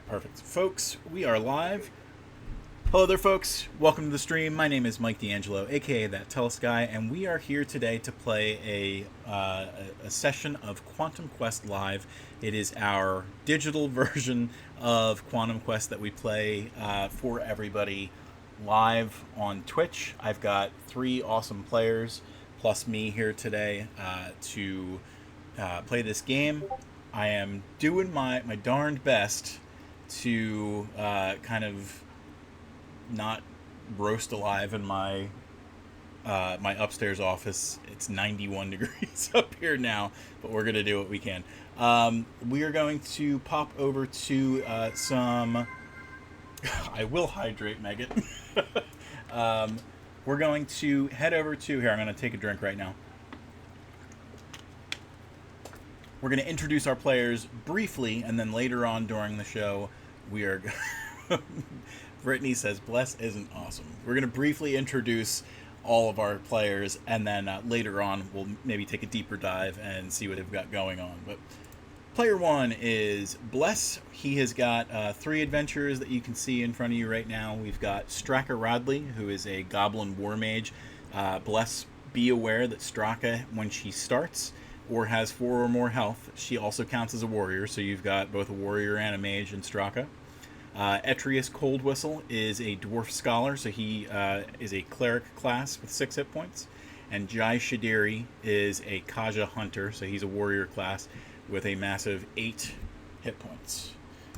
Perfect. Folks, we are live. Hello there, folks. Welcome to the stream. My name is Mike D'Angelo, aka That Telus Guy, and we are here today to play a session of Quantum Quest Live. It is our digital version of Quantum Quest that we play for everybody live on Twitch. I've got three awesome players plus me here today to play this game. I am doing my darned best to kind of not roast alive in my my upstairs office. It's 91 degrees up here now, but we're gonna do what we can. We are going to pop over to some. I will hydrate, Megan. We're going to head over to here. I'm going to take a drink right now. We're going to introduce our players briefly, and then later on during the show, we are. Brittany says, "Bless isn't awesome." We're going to briefly introduce all of our players, and then later on, we'll maybe take a deeper dive and see what they've got going on. But player one is Bless. He has got three adventures that you can see in front of you right now. We've got Straka Rodley, who is a goblin war mage. Bless, be aware that Straka, when she starts or has 4 or more health, she also counts as a warrior, so you've got both a warrior and a mage in Straka. Etrius Cold Whistle is a dwarf scholar, so he is a cleric class with 6 hit points. And Jai Shadiri is a Kaja hunter, so he's a warrior class with a massive 8 hit points.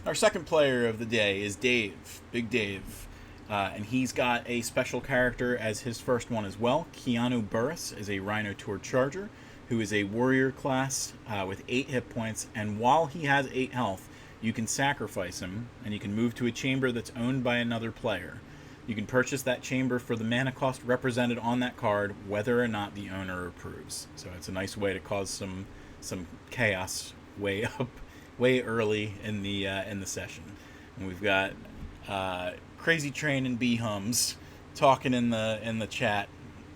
Our second player of the day is Dave, Big Dave. And he's got a special character as his first one as well. Keanu Burris is a Rhino Tour Charger, who is a warrior class with 8 hit points. And while he has 8 health, you can sacrifice him, and you can move to a chamber that's owned by another player. You can purchase that chamber for the mana cost represented on that card, whether or not the owner approves. So it's a nice way to cause some chaos way early in the session. And we've got Crazy Train and Bee Hums talking in the chat.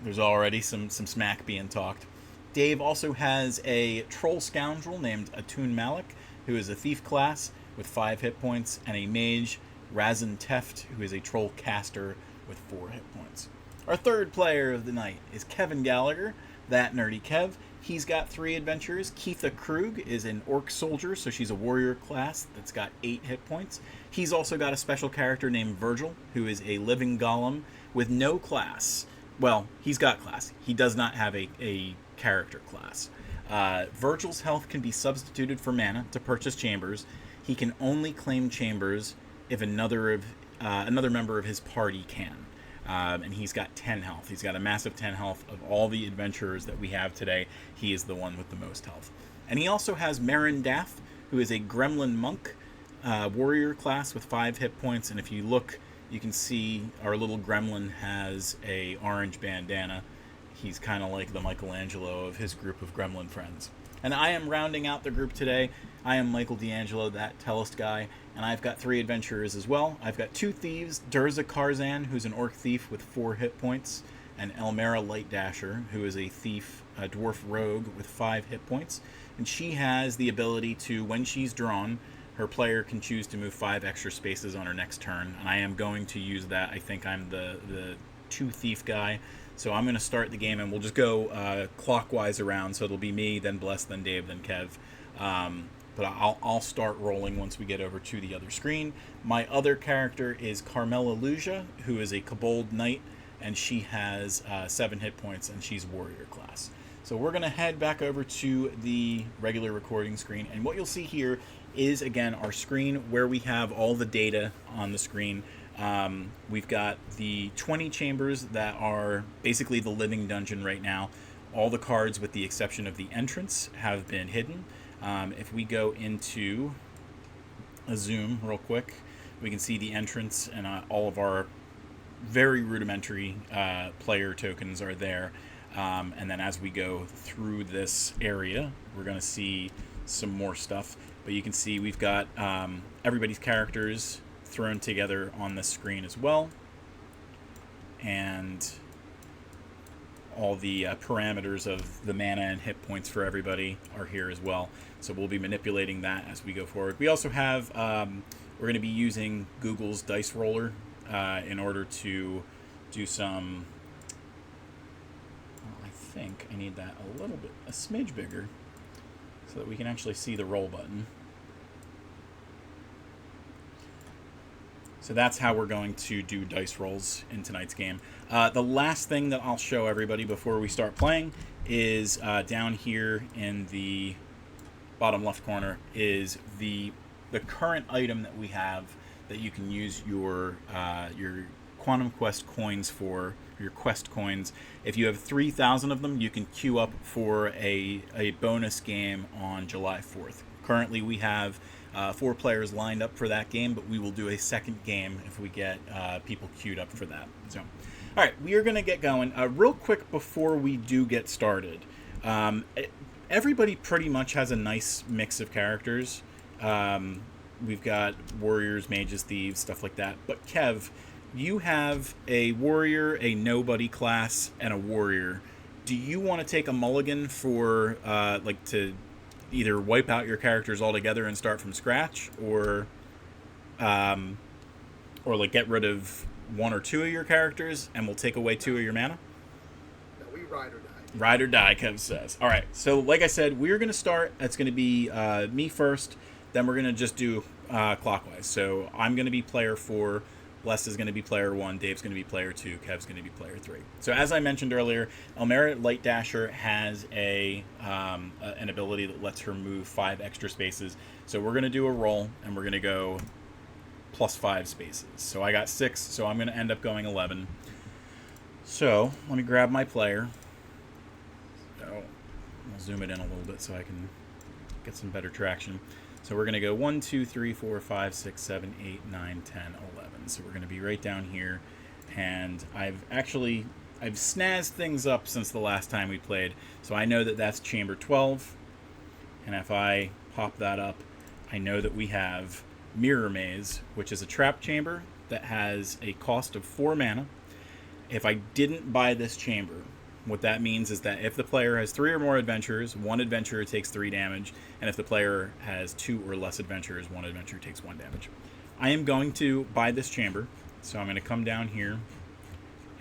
There's already some smack being talked. Dave also has a troll scoundrel named Atun Malik, who is a thief class with 5 hit points, and a mage, Razin Teft, who is a troll caster with 4 hit points. Our third player of the night is Kevin Gallagher, that nerdy Kev. He's got 3 adventures. Keitha Krug is an orc soldier, so she's a warrior class that's got 8 hit points. He's also got a special character named Virgil, who is a living golem with no class. Well, he's got class. He does not have a character class. Virgil's health can be substituted for mana to purchase chambers. He can only claim chambers if another member of his party can. And he's got 10 health. He's got a massive 10 health. Of all the adventurers that we have today, he is the one with the most health. And he also has Marin Daff, who is a gremlin monk, warrior class with 5 hit points. And if you look, you can see our little gremlin has a orange bandana. He's kind of like the Michelangelo of his group of gremlin friends. And I am rounding out the group today. I am Michael D'Angelo, that Telus Guy, and I've got 3 adventurers as well. I've got 2 thieves, Durza Karzan, who's an orc thief with 4 hit points, and Elmera Lightdasher, who is a thief, a dwarf rogue with 5 hit points. And she has the ability to, when she's drawn, her player can choose to move 5 extra spaces on her next turn, and I am going to use that. I think I'm the 2 thief guy. So I'm going to start the game, and we'll just go clockwise around. So it'll be me, then Bless, then Dave, then Kev. But I'll start rolling once we get over to the other screen. My other character is Carmela Luja, who is a Kobold Knight, and she has 7 hit points, and she's warrior class. So we're going to head back over to the regular recording screen, and what you'll see here is, again, our screen where we have all the data on the screen. We've got the 20 chambers that are basically the living dungeon right now. All the cards, with the exception of the entrance, have been hidden. If we go into a zoom real quick, we can see the entrance, and all of our very rudimentary player tokens are there. And then as we go through this area, we're going to see some more stuff. But you can see we've got everybody's characters thrown together on the screen as well, and all the parameters of the mana and hit points for everybody are here as well. So we'll be manipulating that as we go forward. We also have We're going to be using Google's Dice Roller in order to do some... Well, I think I need that a smidge bigger so that we can actually see the roll button. So that's how we're going to do dice rolls in tonight's game. The last thing that I'll show everybody before we start playing is down here in the bottom left corner is the current item that we have that you can use your Quantum Quest coins for, your quest coins. If you have 3,000 of them, you can queue up for a bonus game on July 4th. Currently, we have 4 players lined up for that game, but we will do a second game if we get people queued up for that. So, all right, we are going to get going. Real quick before we do get started, everybody pretty much has a nice mix of characters. We've got warriors, mages, thieves, stuff like that. But Kev, you have a warrior, a nobody class, and a warrior. Do you want to take a mulligan for to either wipe out your characters altogether and start from scratch, or get rid of 1 or 2 of your characters and we'll take away 2 of your mana? No, we ride or die. Ride or die, Kev says. All right, so like I said, we're going to start. It's going to be me first, then we're going to just do clockwise. So I'm going to be player 4, Bless is going to be player 1, Dave's going to be player 2, Kev's going to be player 3. So as I mentioned earlier, Elmera Light Dasher has an ability that lets her move 5 extra spaces. So we're going to do a roll, and we're going to go plus 5 spaces. So I got 6, so I'm going to end up going 11. So let me grab my player. So I'll zoom it in a little bit so I can get some better traction. So we're going to go 1, 2, 3, 4, 5, 6, 7, 8, 9, 10, 11. So we're going to be right down here. And I've snazzed things up since the last time we played. So I know that that's chamber 12. And if I pop that up, I know that we have Mirror Maze, which is a trap chamber that has a cost of 4 mana. If I didn't buy this chamber, what that means is that if the player has 3 or more adventurers, 1 adventurer takes 3 damage, and if the player has 2 or less adventurers, 1 adventurer takes 1 damage. I am going to buy this chamber, so I'm going to come down here,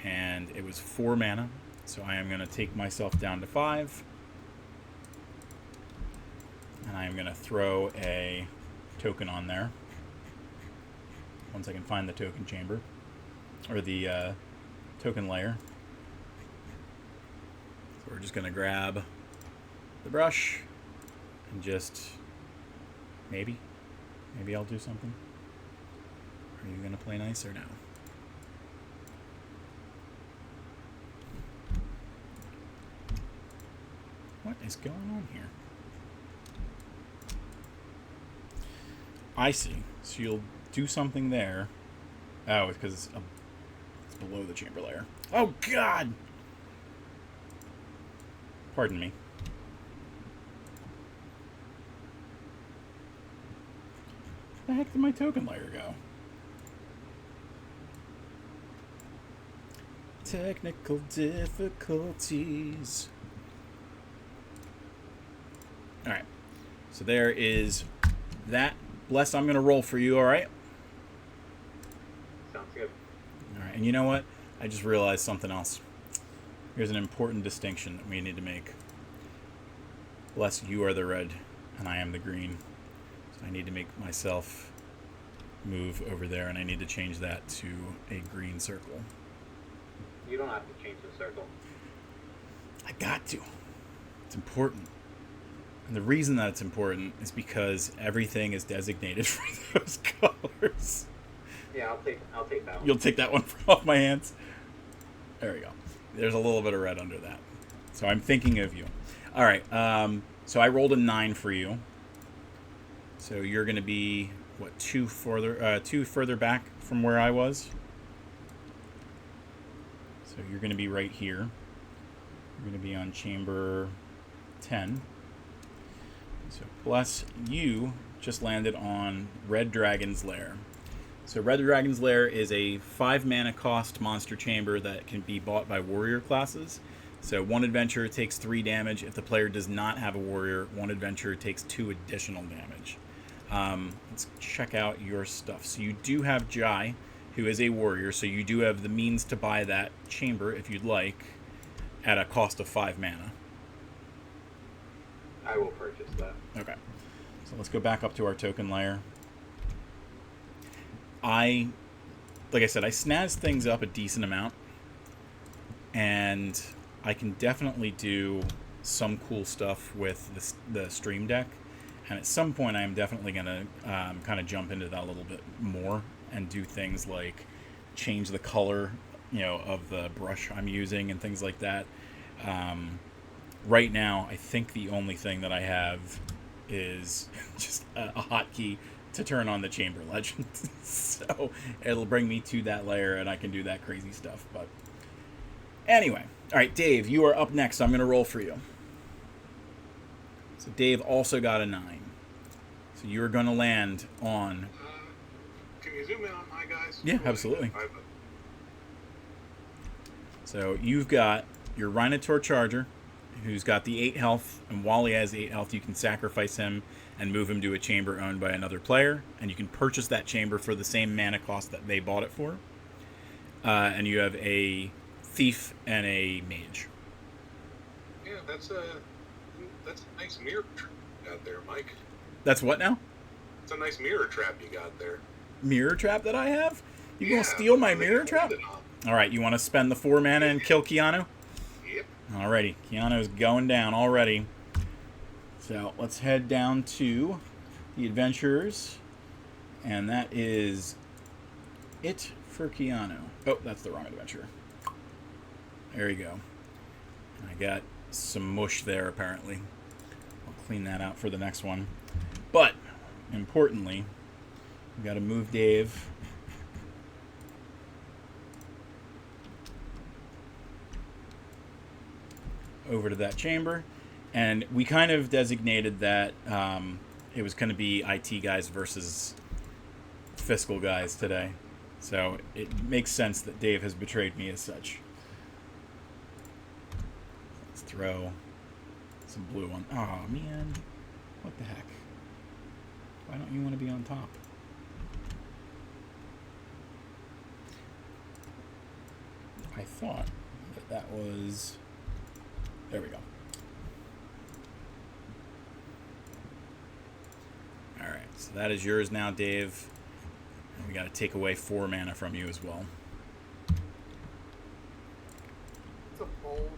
and it was 4 mana, so I am going to take myself down to 5, and I am going to throw a token on there, once I can find the token chamber, or the token layer. We're just going to grab the brush and just maybe I'll do something. Are you going to play nice or no? What is going on here? I see. So you'll do something there. Oh, it's because it's below the chamber layer. Oh, God! Pardon me. Where the heck did my token layer go? Technical difficulties. Alright. So there is that. Bless, I'm going to roll for you, alright? Sounds good. Alright, and you know what? I just realized something else. Here's an important distinction that we need to make. Bless, you are the red, and I am the green. So I need to make myself move over there, and I need to change that to a green circle. You don't have to change the circle. I got to. It's important. And the reason that it's important is because everything is designated for those colors. Yeah, I'll take that one. You'll take that one off my hands? There we go. There's a little bit of red under that. So I'm thinking of you. All right. So I rolled a 9 for you. So you're going to be, what, 2 further back from where I was? So you're going to be right here. You're going to be on chamber 10. So Bless, you just landed on Red Dragon's Lair. So Red Dragon's Lair is a 5 mana cost monster chamber that can be bought by warrior classes. So 1 adventurer takes 3 damage. If the player does not have a warrior, 1 adventurer takes 2 additional damage. Let's check out your stuff. So you do have Jai, who is a warrior, so you do have the means to buy that chamber if you'd like, at a cost of 5 mana. I will purchase that. Okay. So let's go back up to our token layer. Like I said, I snazzed things up a decent amount, and I can definitely do some cool stuff with the Stream Deck, and at some point I am definitely going to kind of jump into that a little bit more and do things like change the color, of the brush I'm using and things like that. Right now, I think the only thing that I have is just a hotkey to turn on the Chamber Legend. So it'll bring me to that layer and I can do that crazy stuff. But anyway, all right, Dave, you are up next. So I'm going to roll for you. So Dave also got a 9. So you're going to land on... Can you zoom in on my guys? Yeah, absolutely. So you've got your Rhinotaur Charger, who's got the 8 health, and while he has 8 health, you can sacrifice him and move him to a chamber owned by another player, and you can purchase that chamber for the same mana cost that they bought it for. And you have a Thief and a Mage. Yeah, that's a nice mirror trap you got there, Mike. That's what now? It's a nice mirror trap you got there. Mirror trap that I have? You gonna steal my mirror trap? Alright, you want to spend the 4 mana and kill Keanu? Yep. Alrighty, Keanu's going down already. So let's head down to the Adventurers. And that is it for Keanu. Oh, that's the wrong adventure. There you go. I got some mush there, apparently. I'll clean that out for the next one. But, importantly, we got to move Dave over to that chamber, and we kind of designated that it was going to be IT guys versus fiscal guys today, so it makes sense that Dave has betrayed me as such. Let's throw some blue on. Oh man, what the heck? Why don't you want to be on top? I thought that was... There we go. Alright, so that is yours now, Dave. And we got to take away 4 mana from you as well. It's a bold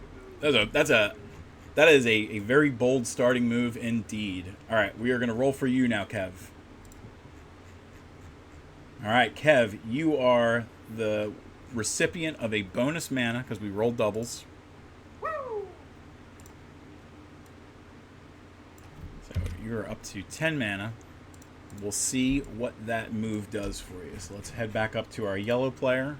move. That is a very bold starting move indeed. Alright, we are going to roll for you now, Kev. Alright, Kev, you are the recipient of a bonus mana because we rolled doubles. So you're up to 10 mana. We'll see what that move does for you. So let's head back up to our yellow player.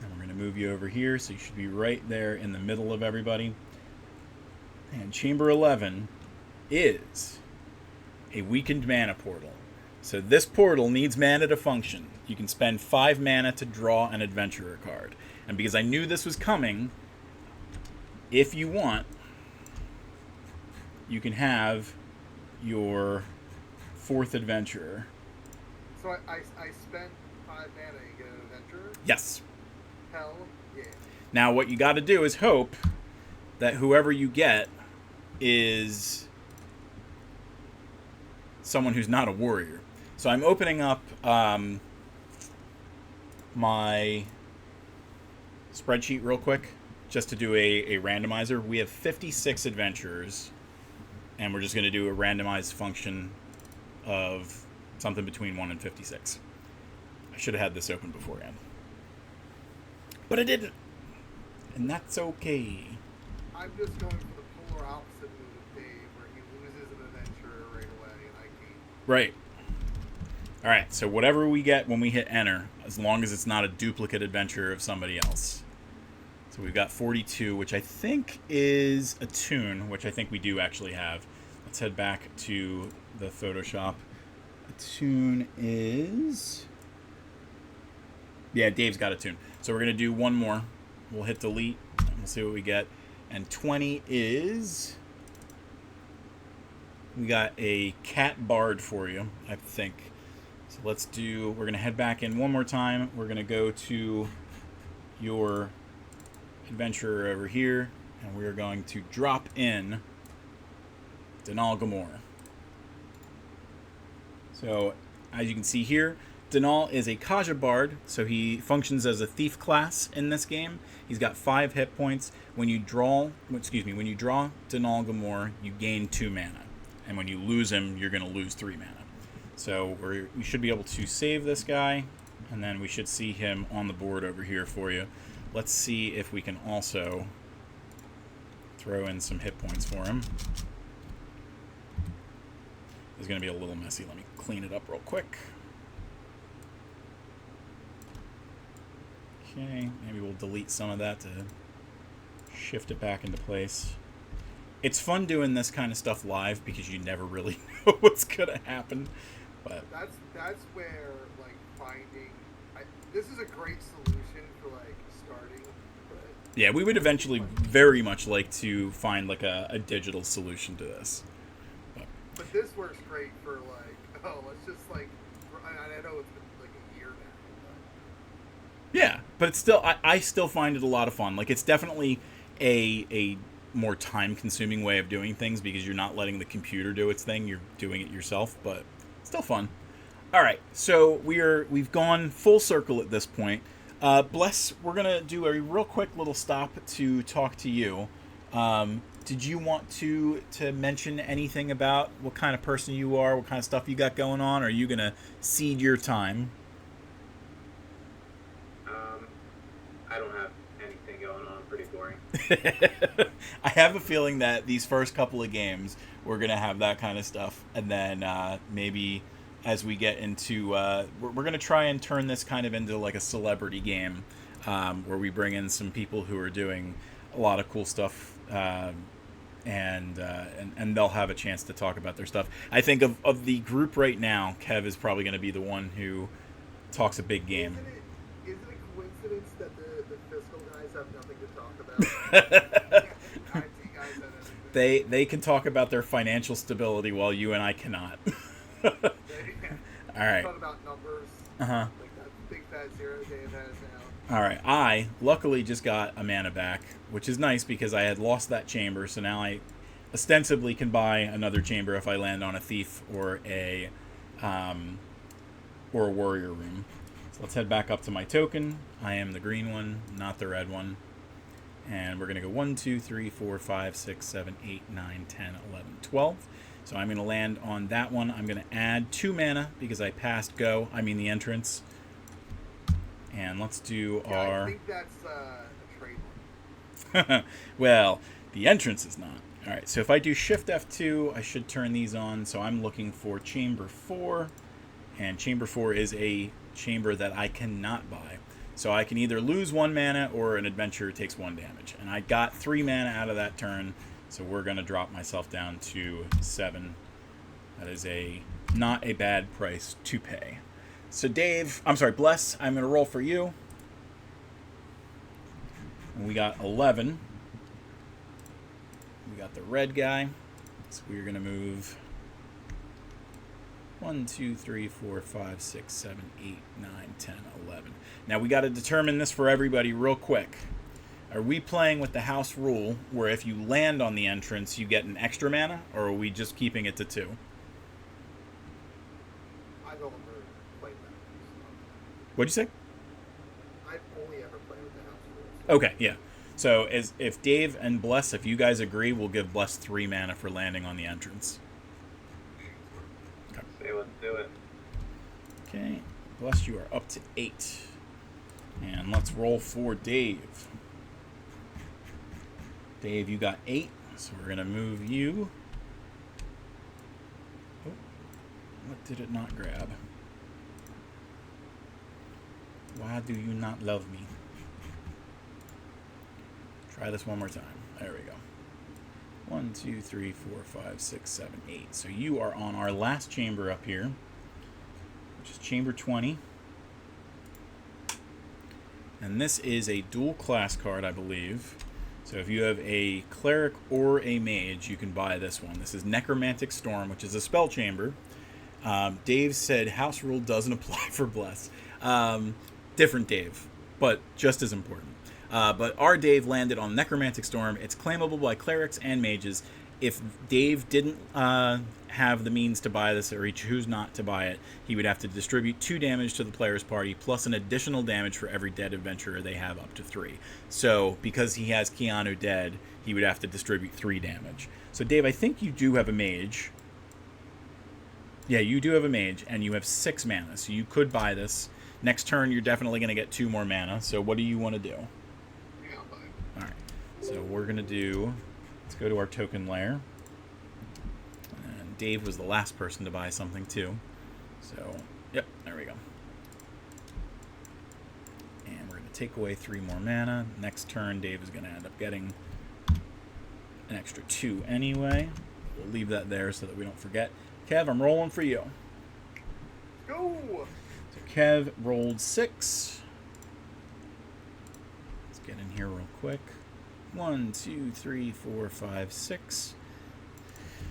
And we're going to move you over here, so you should be right there in the middle of everybody. And Chamber 11 is a weakened mana portal. So this portal needs mana to function. You can spend 5 mana to draw an adventurer card. And because I knew this was coming, if you want, you can have your 4th adventurer. So I spent 5 mana and get an adventurer? Yes. Hell yeah. Now what you got to do is hope that whoever you get is someone who's not a warrior. So I'm opening up my spreadsheet real quick just to do a randomizer. We have 56 adventurers, and we're just going to do a randomized function of something between 1 and 56. I should have had this open beforehand, but I didn't, and that's okay. I'm just going for the polar opposite move of Dave, where he loses an adventurer right away, and I gain. Right. All right, so whatever we get when we hit enter, as long as it's not a duplicate adventure of somebody else. So we've got 42, which I think is a tune, which I think we do actually have. Let's head back to the Photoshop. A tune is... Yeah, Dave's got a tune. So we're going to do one more. We'll hit delete, and we'll see what we get. And 20 is... we got a cat bard for you, I think. So we're going to head back in one more time. We're going to go to your adventurer over here, and we're going to drop in Denal Gamor. So, as you can see here, Denal is a Kaja Bard, so he functions as a thief class in this game. He's got 5 hit points. When you draw Denal Gamor, you gain 2 mana. And when you lose him, you're going to lose 3 mana. So we should be able to save this guy, and then we should see him on the board over here for you. Let's see if we can also throw in some hit points for him. It's going to be a little messy. Let me clean it up real quick. Okay, maybe we'll delete some of that to shift it back into place. It's fun doing this kind of stuff live because you never really know what's going to happen. But that's where, like, finding... this is a great solution for, like, starting. But yeah, we would eventually very much like to find, like, a digital solution to this. But this works great for, like, let's just, like... I know it's been, like, a year now. Yeah, but it's still... I still find it a lot of fun. Like, it's definitely a more time-consuming way of doing things because you're not letting the computer do its thing. You're doing it yourself, but still fun. All right, so we've gone full circle at this point. Bless, we're going to do a real quick little stop to talk to you. Did you want to mention anything about what kind of person you are, what kind of stuff you got going on? Or are you going to cede your time? I don't have anything going on. Pretty boring. I have a feeling that these first couple of games, we're going to have that kind of stuff. And then maybe as we get into... we're going to try and turn this kind of into like a celebrity game where we bring in some people who are doing a lot of cool stuff. And they'll have a chance to talk about their stuff. I think of the group right now, Kev is probably going to be the one who talks a big game. Is it a coincidence that the fiscal guys have nothing to talk about? IT guys have everything. They can talk about their financial stability while you and I cannot. All right. Talk about numbers. Uh-huh. Like that big fat zero Dave has now. All right. I luckily just got a mana back, which is nice because I had lost that chamber, so now I ostensibly can buy another chamber if I land on a thief or a warrior room. So let's head back up to my token. I am the green one, not the red one. And we're going to go 1, 2, 3, 4, 5, 6, 7, 8, 9, 10, 11, 12. So I'm going to land on that one. I'm going to add 2 mana because I passed the entrance. And let's do our... I think that's a trade one. Well, the entrance is not. All right, so if I do Shift F2, I should turn these on. So I'm looking for Chamber 4. And Chamber 4 is a chamber that I cannot buy. So I can either lose 1 mana or an adventurer takes 1 damage. And I got 3 mana out of that turn. So we're going to drop myself down to 7. That is not a bad price to pay. So Bless, I'm going to roll for you. And we got 11. We got the red guy. So we're going to move 1, 2, 3, 4, 5, 6, 7, 8, 9, 10, 11. Now we got to determine this for everybody real quick. Are we playing with the house rule where if you land on the entrance you get an extra mana, or are we just keeping it to 2? I've only played that. What'd you say? I've only ever played with the house rules. Okay, yeah. So if Dave and Bless, if you guys agree, we'll give Bless 3 mana for landing on the entrance. Okay, let's do it. Okay, Bless, you are up to 8. And let's roll for Dave. Dave, you got 8, so we're going to move you. Oh, what did it not grab? Why do you not love me? Try this one more time. There we go. 1, 2, 3, 4, 5, 6, 7, 8. So you are on our last chamber up here, which is chamber 20. And this is a dual class card, I believe. So if you have a cleric or a mage, you can buy this one. This is Necromantic Storm, which is a spell chamber. Dave said house rule doesn't apply for Bless. Different Dave, but just as important. But our Dave landed on Necromantic Storm. It's claimable by clerics and mages. If Dave didn't have the means to buy this, or he chose not to buy it, he would have to distribute 2 damage to the player's party, plus an additional damage for every dead adventurer they have, up to 3. So, because he has Keanu dead, he would have to distribute 3 damage. So, Dave, I think you do have a mage. Yeah, you do have a mage, and you have 6 mana, so you could buy this. Next turn, you're definitely going to get 2 more mana, so what do you want to do? Yeah, I'll buy it. Alright, so we're going to do... Let's go to our token layer. And Dave was the last person to buy something, too. So, yep, there we go. And we're going to take away 3 more mana. Next turn, Dave is going to end up getting an extra 2 anyway. We'll leave that there so that we don't forget. Kev, I'm rolling for you. Go! So Kev rolled 6. Let's get in here real quick. 1, 2, 3, 4, 5, 6.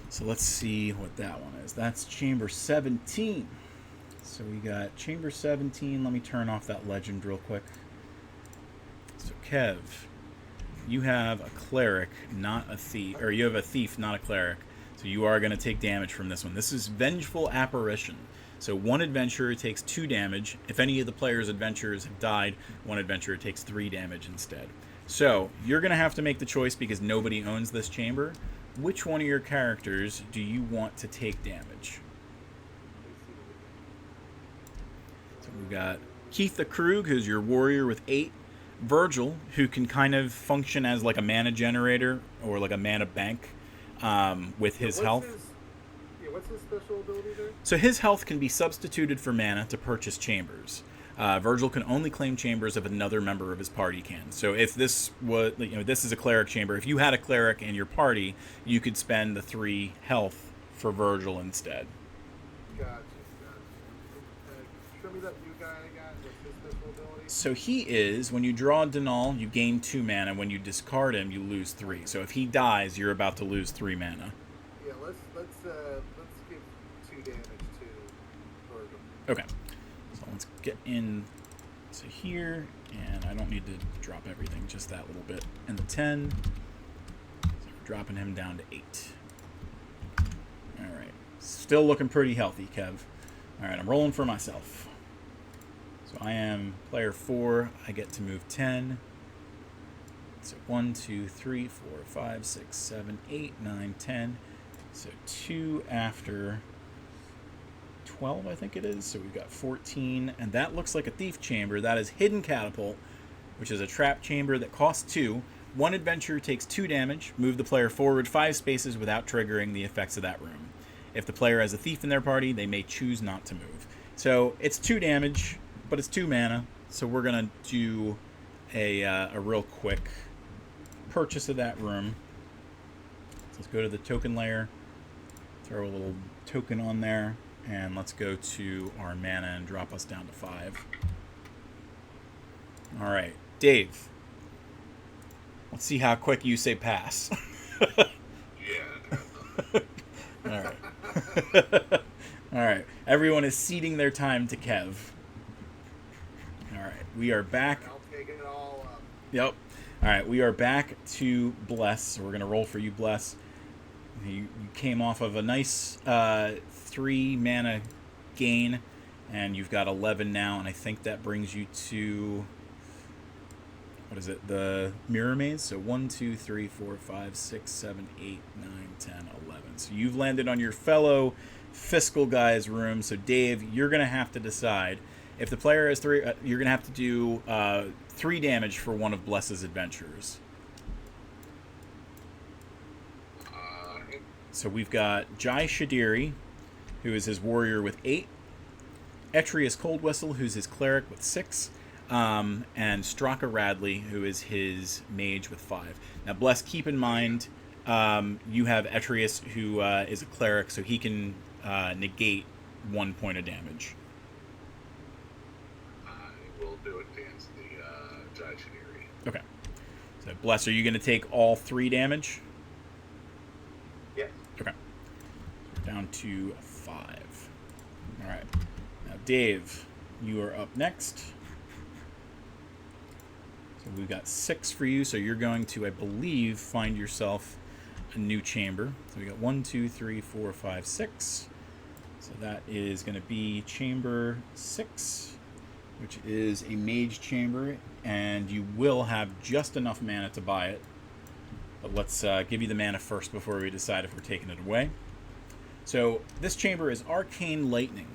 So let's see what that one is. That's Chamber 17. So we got Chamber 17. Let me turn off that legend real quick. So Kev, you have a cleric, not a thief. Or you have a thief, not a cleric. So you are going to take damage from this one. This is Vengeful Apparition. So one adventurer takes 2 damage. If any of the player's adventurers have died, one adventurer takes 3 damage instead. So you're going to have to make the choice, because nobody owns this chamber. Which one of your characters do you want to take damage? So we've got Keith the Krug, who's your warrior with 8. Virgil, who can kind of function as like a mana generator or like a mana bank with his health. What's his special ability there? So his health can be substituted for mana to purchase chambers. Virgil can only claim chambers if another member of his party can. So if this was, this is a cleric chamber. If you had a cleric in your party, you could spend the 3 health for Virgil instead. Gotcha. Show me that new guy I got. What's his special ability? So he is, when you draw Denal, you gain 2 mana. When you discard him, you lose 3. So if he dies, you're about to lose 3 mana. Yeah, let's give 2 damage to Virgil. Okay. So let's get in to here, and I don't need to drop everything, just that little bit. And the 10. So we're dropping him down to 8. Alright. Still looking pretty healthy, Kev. Alright, I'm rolling for myself. So I am player 4. I get to move 10. So 1, 2, 3, 4, 5, 6, 7, 8, 9, 10. So 2 after 12, I think it is. So we've got 14. And that looks like a thief chamber. That is Hidden Catapult, which is a trap chamber that costs 2. One adventurer takes 2 damage. Move the player forward 5 spaces without triggering the effects of that room. If the player has a thief in their party, they may choose not to move. So it's 2 damage, but it's 2 mana. So we're going to do a real quick purchase of that room. So let's go to the token layer. Throw a little token on there. And let's go to our mana and drop us down to 5. Alright, Dave. Let's see how quick you say pass. Yeah. Alright. Alright. Everyone is ceding their time to Kev. Alright, we are back. I'll take it all up. Yep. Alright, we are back to Bless. So we're going to roll for you, Bless. You came off of a nice 3 mana gain, and you've got 11 now, and I think that brings you to, what is it, the Mirror Maze? So 1, 2, 3, 4, 5, 6, 7, 8, 9, 10, 11. So you've landed on your fellow fiscal guy's room. So Dave, you're going to have to decide. If the player has 3, you're going to have to do 3 damage for one of Bless's adventurers. So we've got Jai Shadiri, who is his warrior with 8. Etrius Coldwhistle, who's his cleric with 6. And Straka Radley, who is his mage with 5. Now, Bless, keep in mind, you have Etrius, who is a cleric, so he can negate 1 point of damage. I will do it against the Jai Shadiri. Okay. So, Bless, are you going to take all 3 damage? Yes. Okay. We're down to 5. All right. Now, Dave, you are up next. So we've got 6 for you. So you're going to, I believe, find yourself a new chamber. So we got 1, 2, 3, 4, 5, 6. So that is going to be chamber 6, which is a mage chamber, and you will have just enough mana to buy it. But let's give you the mana first before we decide if we're taking it away. So this chamber is Arcane Lightning.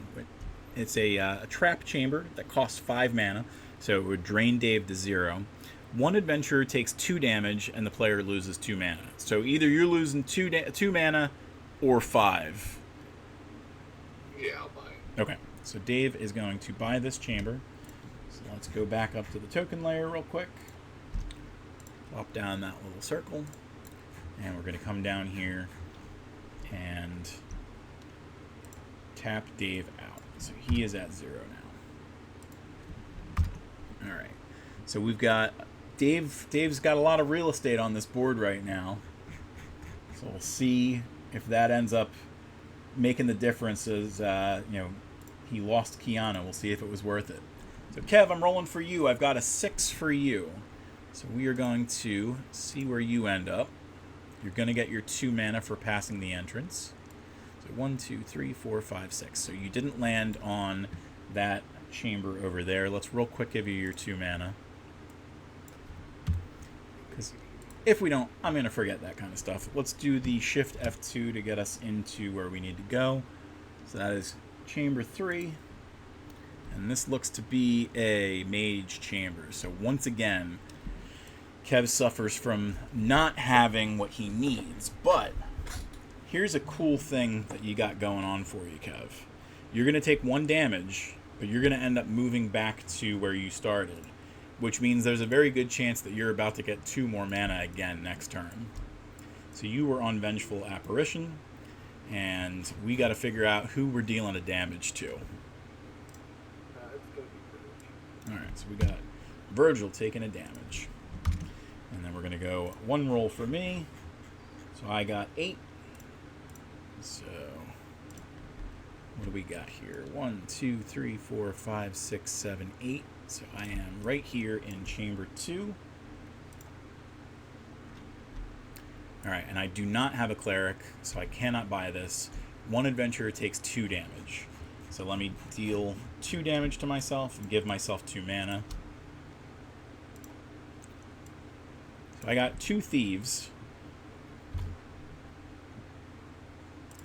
It's a trap chamber that costs 5 mana, so it would drain Dave to 0. One adventurer takes 2 damage, and the player loses 2 mana. So either you're losing 2 mana or 5. Yeah, I'll buy it. Okay, so Dave is going to buy this chamber. So let's go back up to the token layer real quick. Plop down that little circle. And we're going to come down here and tap Dave out. So he is at 0 now. Alright, so we've got Dave's got a lot of real estate on this board right now. So we'll see if that ends up making the difference. As he lost Kiana. We'll see if it was worth it. So Kev, I'm rolling for you. I've got a 6 for you. So we are going to see where you end up. You're going to get your 2 mana for passing the entrance. So 1, 2, 3, 4, 5, 6. So you didn't land on that chamber over there. Let's real quick give you your 2 mana. Because if we don't, I'm going to forget that kind of stuff. Let's do the Shift F2 to get us into where we need to go. So that is chamber 3. And this looks to be a mage chamber. So once again, Kev suffers from not having what he needs. But here's a cool thing that you got going on for you, Kev. You're going to take 1 damage, but you're going to end up moving back to where you started, which means there's a very good chance that you're about to get 2 more mana again next turn. So you were on Vengeful Apparition, and we got to figure out who we're dealing a damage to. It's going to be Virgil. Alright, so we got Virgil taking a damage. And then we're going to go 1 roll for me. So I got 8. So what do we got here? 1, 2, 3, 4, 5, 6, 7, 8. So I am right here in chamber 2. Alright, and I do not have a cleric, so I cannot buy this. 1 adventurer takes 2 damage. So let me deal 2 damage to myself and give myself 2 mana. So I got 2 thieves.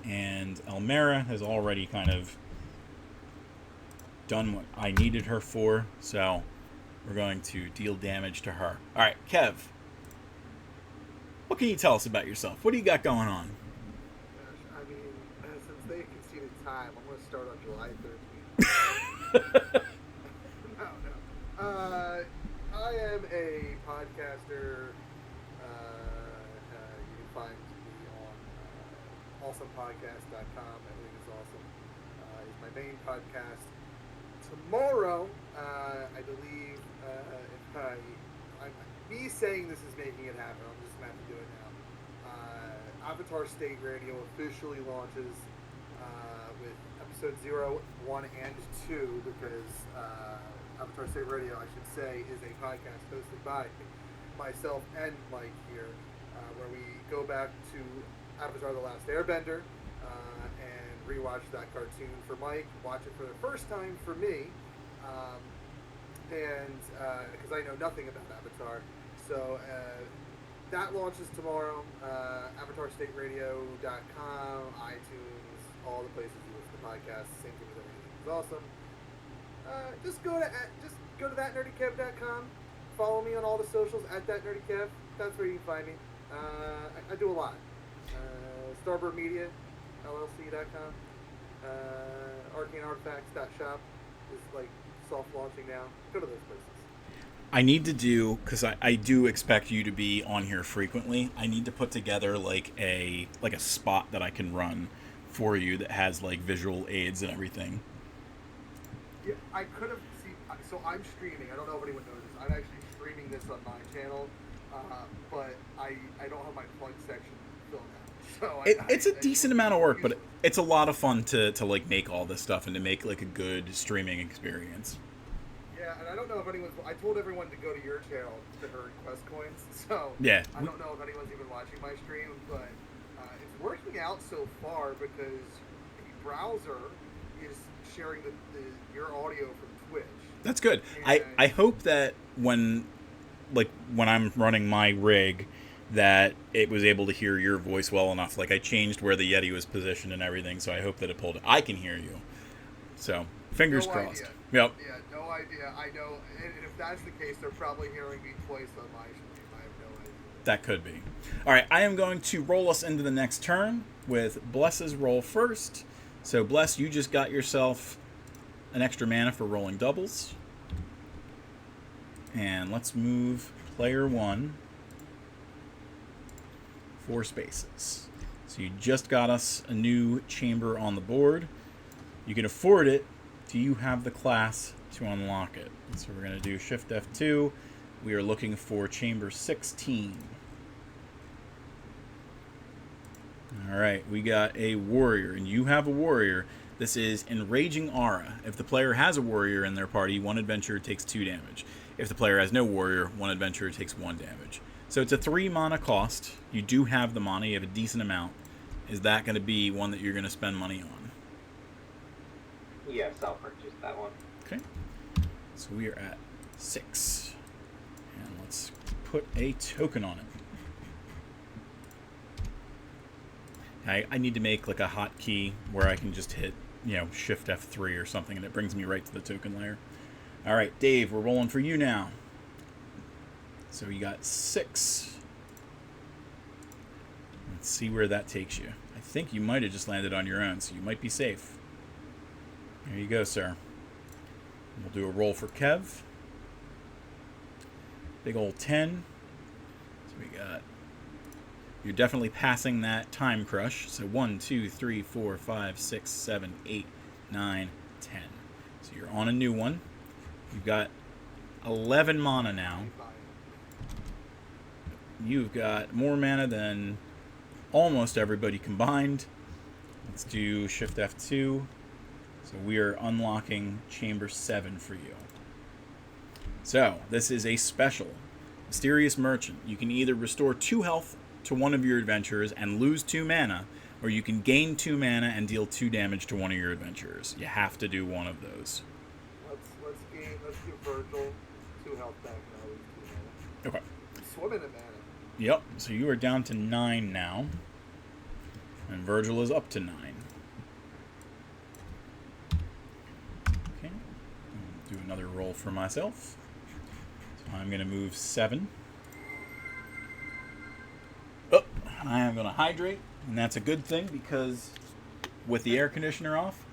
And Elmera has already kind of done what I needed her for, so we're going to deal damage to her. Alright, Kev, what can you tell us about yourself? What do you got going on? Gosh, I mean, since they conceded time, I'm going to start on July 13th. No. I am a podcaster. You can find me on awesomepodcast.com. Everything is awesome. It's my main podcast. Tomorrow, I believe, me saying this is making it happen. I'm just going to have to do it now. Avatar State Radio officially launches with episode 0, 1, and 2, because Avatar State Radio, I should say, is a podcast hosted by myself and Mike here, where we go back to Avatar The Last Airbender and rewatch that cartoon for Mike, watch it for the first time for me, and because I know nothing about Avatar. So that launches tomorrow. AvatarStateRadio.com, iTunes, all the places you listen to podcasts. Same thing with everything. It's awesome. Just go to thatnerdykev.com. Follow me on all the socials at thatnerdykev. That's where you can find me. I do a lot. Starboard Media, LLC.com. ArcaneArtifacts.shop is like soft launching now. Go to those places. I need to do, because I do expect you to be on here frequently, I need to put together like a spot that I can run for you that has like visual aids and everything. Yeah, I could have seen. So I'm streaming. I don't know if anyone knows this. I'm actually streaming this on my channel. but I don't have my plug section filled out. So It's a decent amount of work, but it's a lot of fun to like make all this stuff and to make like a good streaming experience. Yeah, and I don't know if anyone's. I told everyone to go to your channel to earn quest coins. So Yeah. I don't know if anyone's even watching my stream, but it's working out so far because the browser is sharing your audio from Twitch. That's good. I hope that when I'm running my rig, that it was able to hear your voice well enough. Like I changed where the Yeti was positioned and everything, so I hope that it pulled it. I can hear you. So fingers crossed. Idea. Yep. Yeah, no idea. I know, and if that's the case, they're probably hearing me twice on my stream. I have no idea. That could be. All right, I am going to roll us into the next turn with Bless's roll first. So Bless, you just got yourself an extra mana for rolling doubles. And let's move player 1 4 spaces. So you just got us a new chamber on the board. You can afford it. Do you have the class to unlock it? So we're going to do Shift F2. We are looking for chamber 16. All right, we got a warrior, and you have a warrior. This is Enraging Aura. If the player has a warrior in their party, 1 adventurer takes 2 damage. If the player has no warrior, 1 adventurer takes 1 damage. So it's a 3 mana cost. You do have the mana. You have a decent amount. Is that going to be one that you're going to spend money on? Yes, I'll purchase that one. Okay. So we are at 6. And let's put a token on it. I need to make like a hotkey where I can just hit, Shift F3 or something, and it brings me right to the token layer. All right, Dave, we're rolling for you now. So you got 6. Let's see where that takes you. I think you might have just landed on your own, so you might be safe. There you go, sir. We'll do a roll for Kev. Big old 10. So we got... You're definitely passing that time crush. So 1, 2, 3, 4, 5, 6, 7, 8, 9, 10. So you're on a new one. You've got 11 mana now. You've got more mana than almost everybody combined. Let's do Shift F2. So we are unlocking Chamber 7 for you. So this is a special. Mysterious Merchant. You can either restore 2 health to one of your adventurers and lose 2 mana, or you can gain 2 mana and deal 2 damage to one of your adventurers. You have to do one of those. Let's give Virgil 2 health back now. Lose 2 mana. Okay. Swimming in mana. Yep. So you are down to 9 now, and Virgil is up to 9. Okay. I'll do another roll for myself. So I'm going to move 7. Oh, I am going to hydrate, and that's a good thing because with the air conditioner off,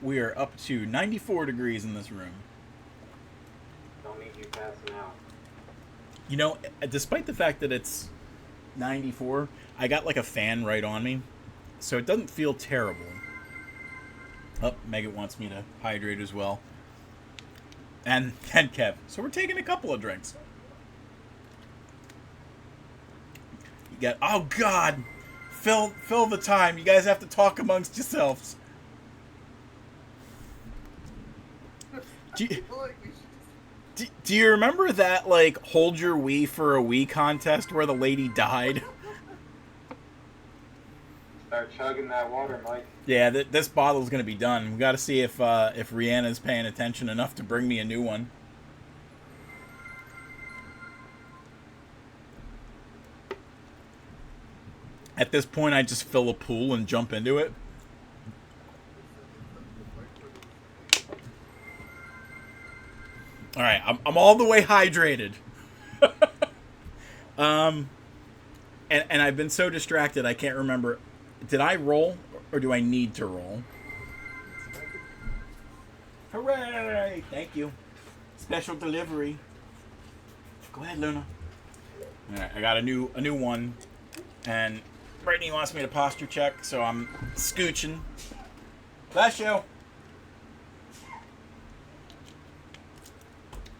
we are up to 94 degrees in this room. Don't need you passing out. Despite the fact that it's 94, I got like a fan right on me, so it doesn't feel terrible. Oh, Megan wants me to hydrate as well. And Kev. So we're taking a couple of drinks. You got, oh God, fill the time. You guys have to talk amongst yourselves. Do you remember that, like, hold your Wii for a Wii contest where the lady died? Start chugging that water, Mike. Yeah, this bottle's going to be done. We got to see if Rihanna's paying attention enough to bring me a new one. At this point, I just fill a pool and jump into it. All right, I'm all the way hydrated. And I've been so distracted I can't remember. Did I roll or do I need to roll? Hooray! Thank you. Special delivery. Go ahead, Luna. All right, I got a new one, and Brittany wants me to posture check, so I'm scooching. Bless you.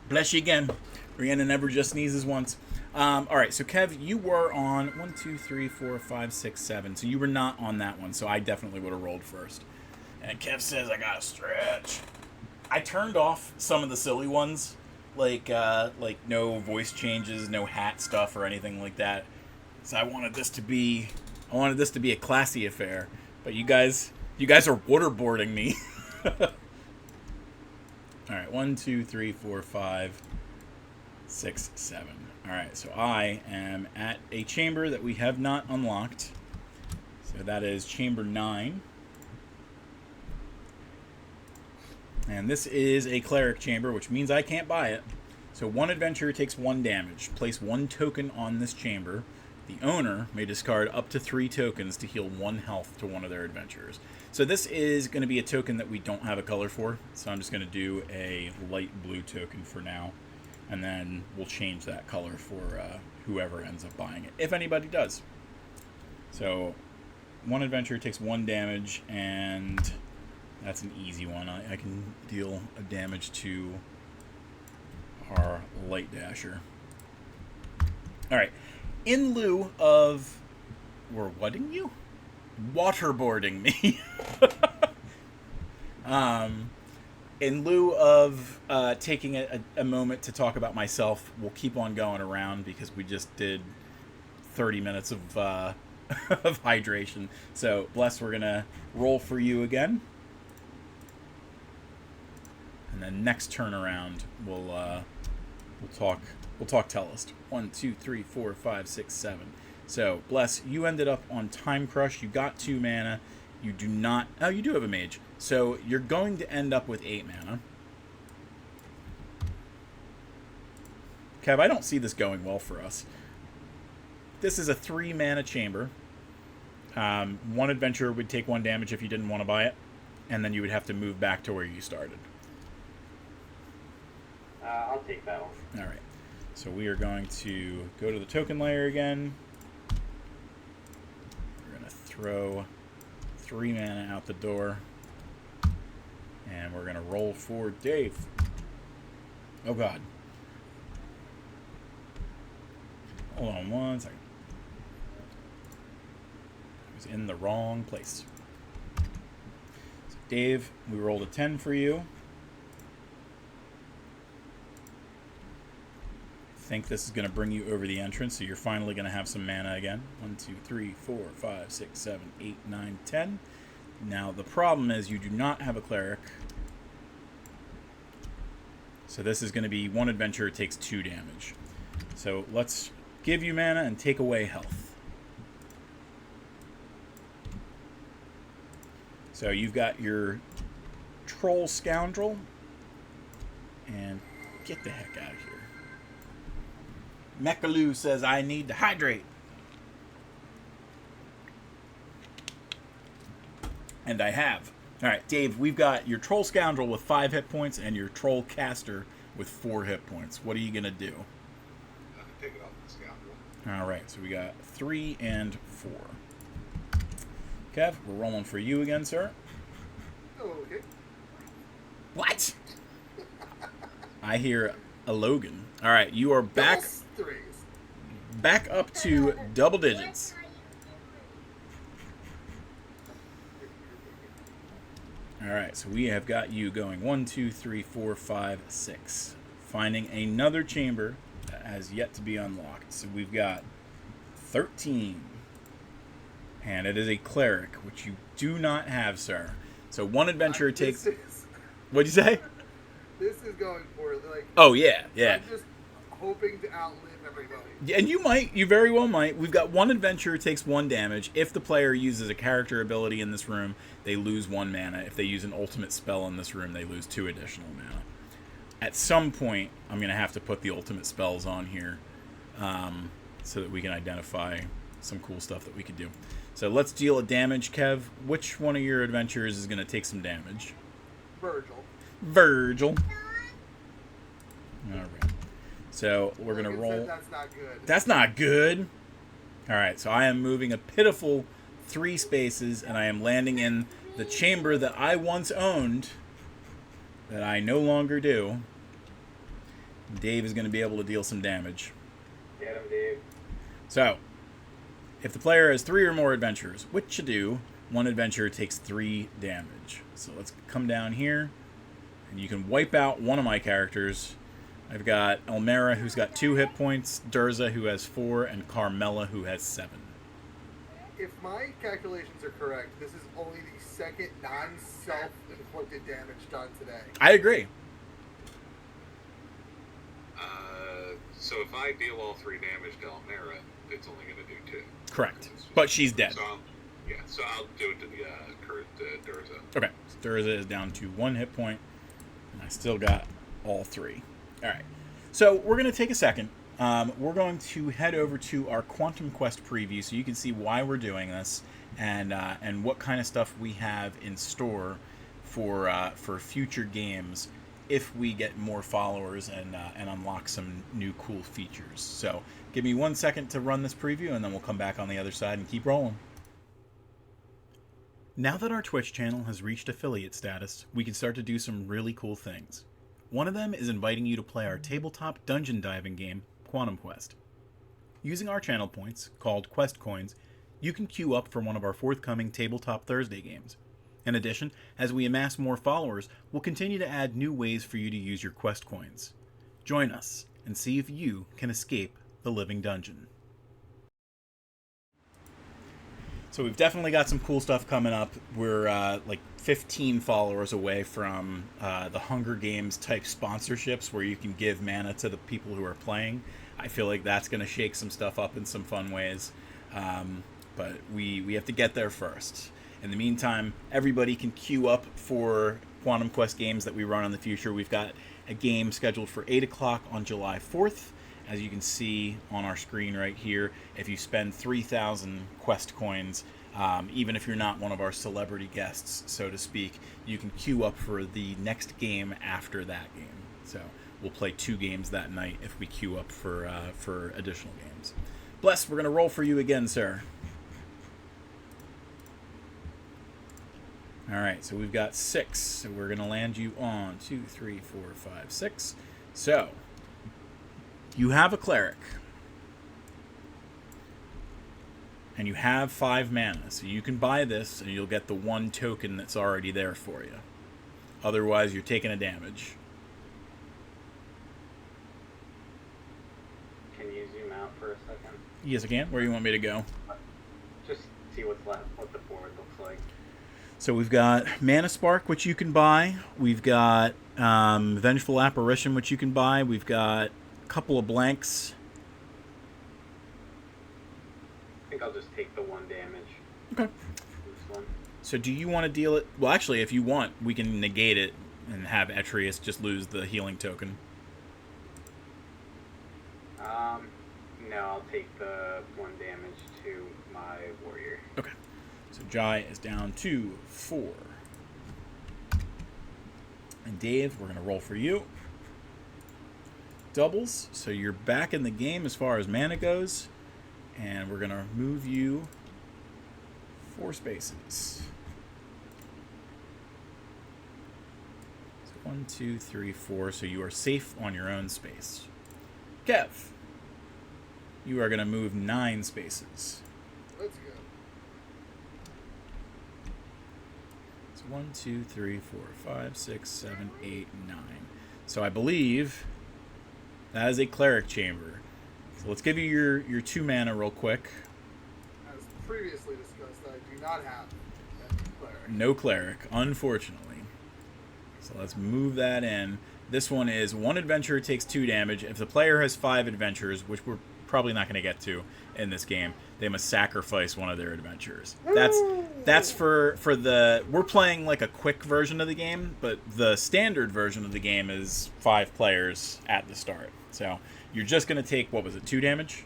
Bless you again. Rihanna never just sneezes once. All right, so Kev, you were on 1, 2, 3, 4, 5, 6, 7. So you were not on that one, so I definitely would have rolled first. And Kev says, I got to stretch. I turned off some of the silly ones, like no voice changes, no hat stuff or anything like that. So I wanted this to be a classy affair. But you guys are waterboarding me. All right, 1, 2, 3, 4, 5, 6, 7. All right, so I am at a chamber that we have not unlocked. So that is chamber 9. And this is a cleric chamber, which means I can't buy it. So one adventurer takes 1 damage. Place 1 token on this chamber. The owner may discard up to 3 tokens to heal 1 health to one of their adventurers. So this is going to be a token that we don't have a color for. So I'm just going to do a light blue token for now. And then we'll change that color for whoever ends up buying it, if anybody does. So one adventurer takes 1 damage, and that's an easy one. I can deal a damage to our light dasher. All right. In lieu of... We're whatting you? Waterboarding me. In lieu of taking a moment to talk about myself, we'll keep on going around because we just did 30 minutes of of hydration. So, Bless, we're going to roll for you again. And then next turn around, we'll talk Tellust. 1, 2, 3, 4, 5, 6, 7. So, Bless, you ended up on Time Crush. You got 2 mana. You do not... Oh, you do have a mage. So, you're going to end up with 8 mana. Kev, I don't see this going well for us. This is a 3 mana chamber. One adventurer would take 1 damage if you didn't want to buy it. And then you would have to move back to where you started. I'll take that one. All right. So we are going to go to the token layer again. We're going to throw 3 mana out the door. And we're going to roll for Dave. Oh, God. Hold on 1 second. I was in the wrong place. So Dave, we rolled a 10 for you. I think this is going to bring you over the entrance, so you're finally going to have some mana again. 1, 2, 3, 4, 5, 6, 7, 8, 9, 10. Now, the problem is you do not have a cleric. So this is going to be 1 adventurer takes 2 damage. So let's give you mana and take away health. So you've got your Troll Scoundrel. And get the heck out of here. Mechaloo says, I need to hydrate. And I have. All right, Dave, we've got your Troll Scoundrel with 5 hit points and your Troll Caster with 4 hit points. What are you going to do? Take it off the Scoundrel. All right, so we got 3 and 4. Kev, we're rolling for you again, sir. Oh, okay. What? I hear a Logan. All right, you are back up to double digits. All right, so we have got you going 1, 2, 3, 4, 5, 6. Finding another chamber that has yet to be unlocked. So we've got 13. And it is a cleric, which you do not have, sir. So 1 adventurer takes... What'd you say? This is going for, like... Oh, yeah. I'm just hoping to outlive everybody. Yeah, and you very well might. We've got 1 adventurer takes 1 damage. If the player uses a character ability in this room, they lose 1 mana. If they use an ultimate spell in this room, they lose 2 additional mana. At some point, I'm going to have to put the ultimate spells on here so that we can identify some cool stuff that we could do. So let's deal a damage, Kev. Which one of your adventurers is going to take some damage? Virgil. All right. So we're going to roll. That's not good. That's not good. All right. So I am moving a pitiful 3 spaces, and I am landing in the chamber that I once owned that I no longer do. Dave is going to be able to deal some damage. Get him, Dave. So, if the player has 3 or more adventures, which you do, one adventure takes 3 damage. So let's come down here, and you can wipe out one of my characters. I've got Elmera, who's got 2 hit points, Durza, who has 4, and Carmella, who has 7. If my calculations are correct, this is only the second non-self-inflicted damage done today. I agree. So if I deal all 3 damage to Almera, it's only going to do 2. Correct. But she's dead. So I'll do it to the current Durza. Okay. So Durza is down to 1 hit point, and I still got all 3. All right. So we're going to take a second. We're going to head over to our Quantum Quest preview so you can see why we're doing this and what kind of stuff we have in store for future games if we get more followers and unlock some new cool features. So give me 1 second to run this preview, and then we'll come back on the other side and keep rolling. Now that our Twitch channel has reached affiliate status, we can start to do some really cool things. One of them is inviting you to play our tabletop dungeon diving game, Quantum Quest. Using our channel points, called Quest Coins, you can queue up for one of our forthcoming Tabletop Thursday games. In addition, as we amass more followers, we'll continue to add new ways for you to use your Quest Coins. Join us and see if you can escape the living dungeon. So we've definitely got some cool stuff coming up. We're like 15 followers away from the Hunger Games type sponsorships where you can give mana to the people who are playing. I feel like that's going to shake some stuff up in some fun ways. But we have to get there first. In the meantime, everybody can queue up for Quantum Quest games that we run in the future. We've got a game scheduled for 8 o'clock on July 4th. As you can see on our screen right here, if you spend 3,000 Quest coins, even if you're not one of our celebrity guests, so to speak, you can queue up for the next game after that game. So we'll play 2 games that night if we queue up for additional games. Bless, we're going to roll for you again, sir. All right, so we've got 6. So we're going to land you on 2, 3, 4, 5, 6. So you have a cleric. And you have 5 mana. So you can buy this and you'll get the 1 token that's already there for you. Otherwise, you're taking a damage. Can you zoom out for a second? Yes, I can. Where do you want me to go? Just see what's left, what the board looks like. So we've got Mana Spark, which you can buy. We've got Vengeful Apparition, which you can buy. We've got a couple of blanks. I think I'll just take the 1 damage. Okay. This one. So do you want to deal it? Well, actually, if you want, we can negate it and have Etrius just lose the healing token. No, I'll take the 1 damage to my warrior. Okay. So Jai is down to 4. And Dave, we're going to roll for you. Doubles. So you're back in the game as far as mana goes. And we're going to move you 4 spaces. So 1, 2, 3, 4. So you are safe on your own space. Kev, you are going to move 9 spaces. Let's go. 1, 2, 3, 4, 5, 6, 7, 8, 9. So I believe that is a cleric chamber. So let's give you your 2 mana real quick. As previously discussed, I do not have that cleric. No cleric, unfortunately. So let's move that in. This one is 1 adventure takes 2 damage. If the player has 5 adventures, which we're probably not going to get to in this game, they must sacrifice one of their adventures. That's for the... We're playing like a quick version of the game, but the standard version of the game is 5 players at the start. So you're just going to take, what was it, 2 damage?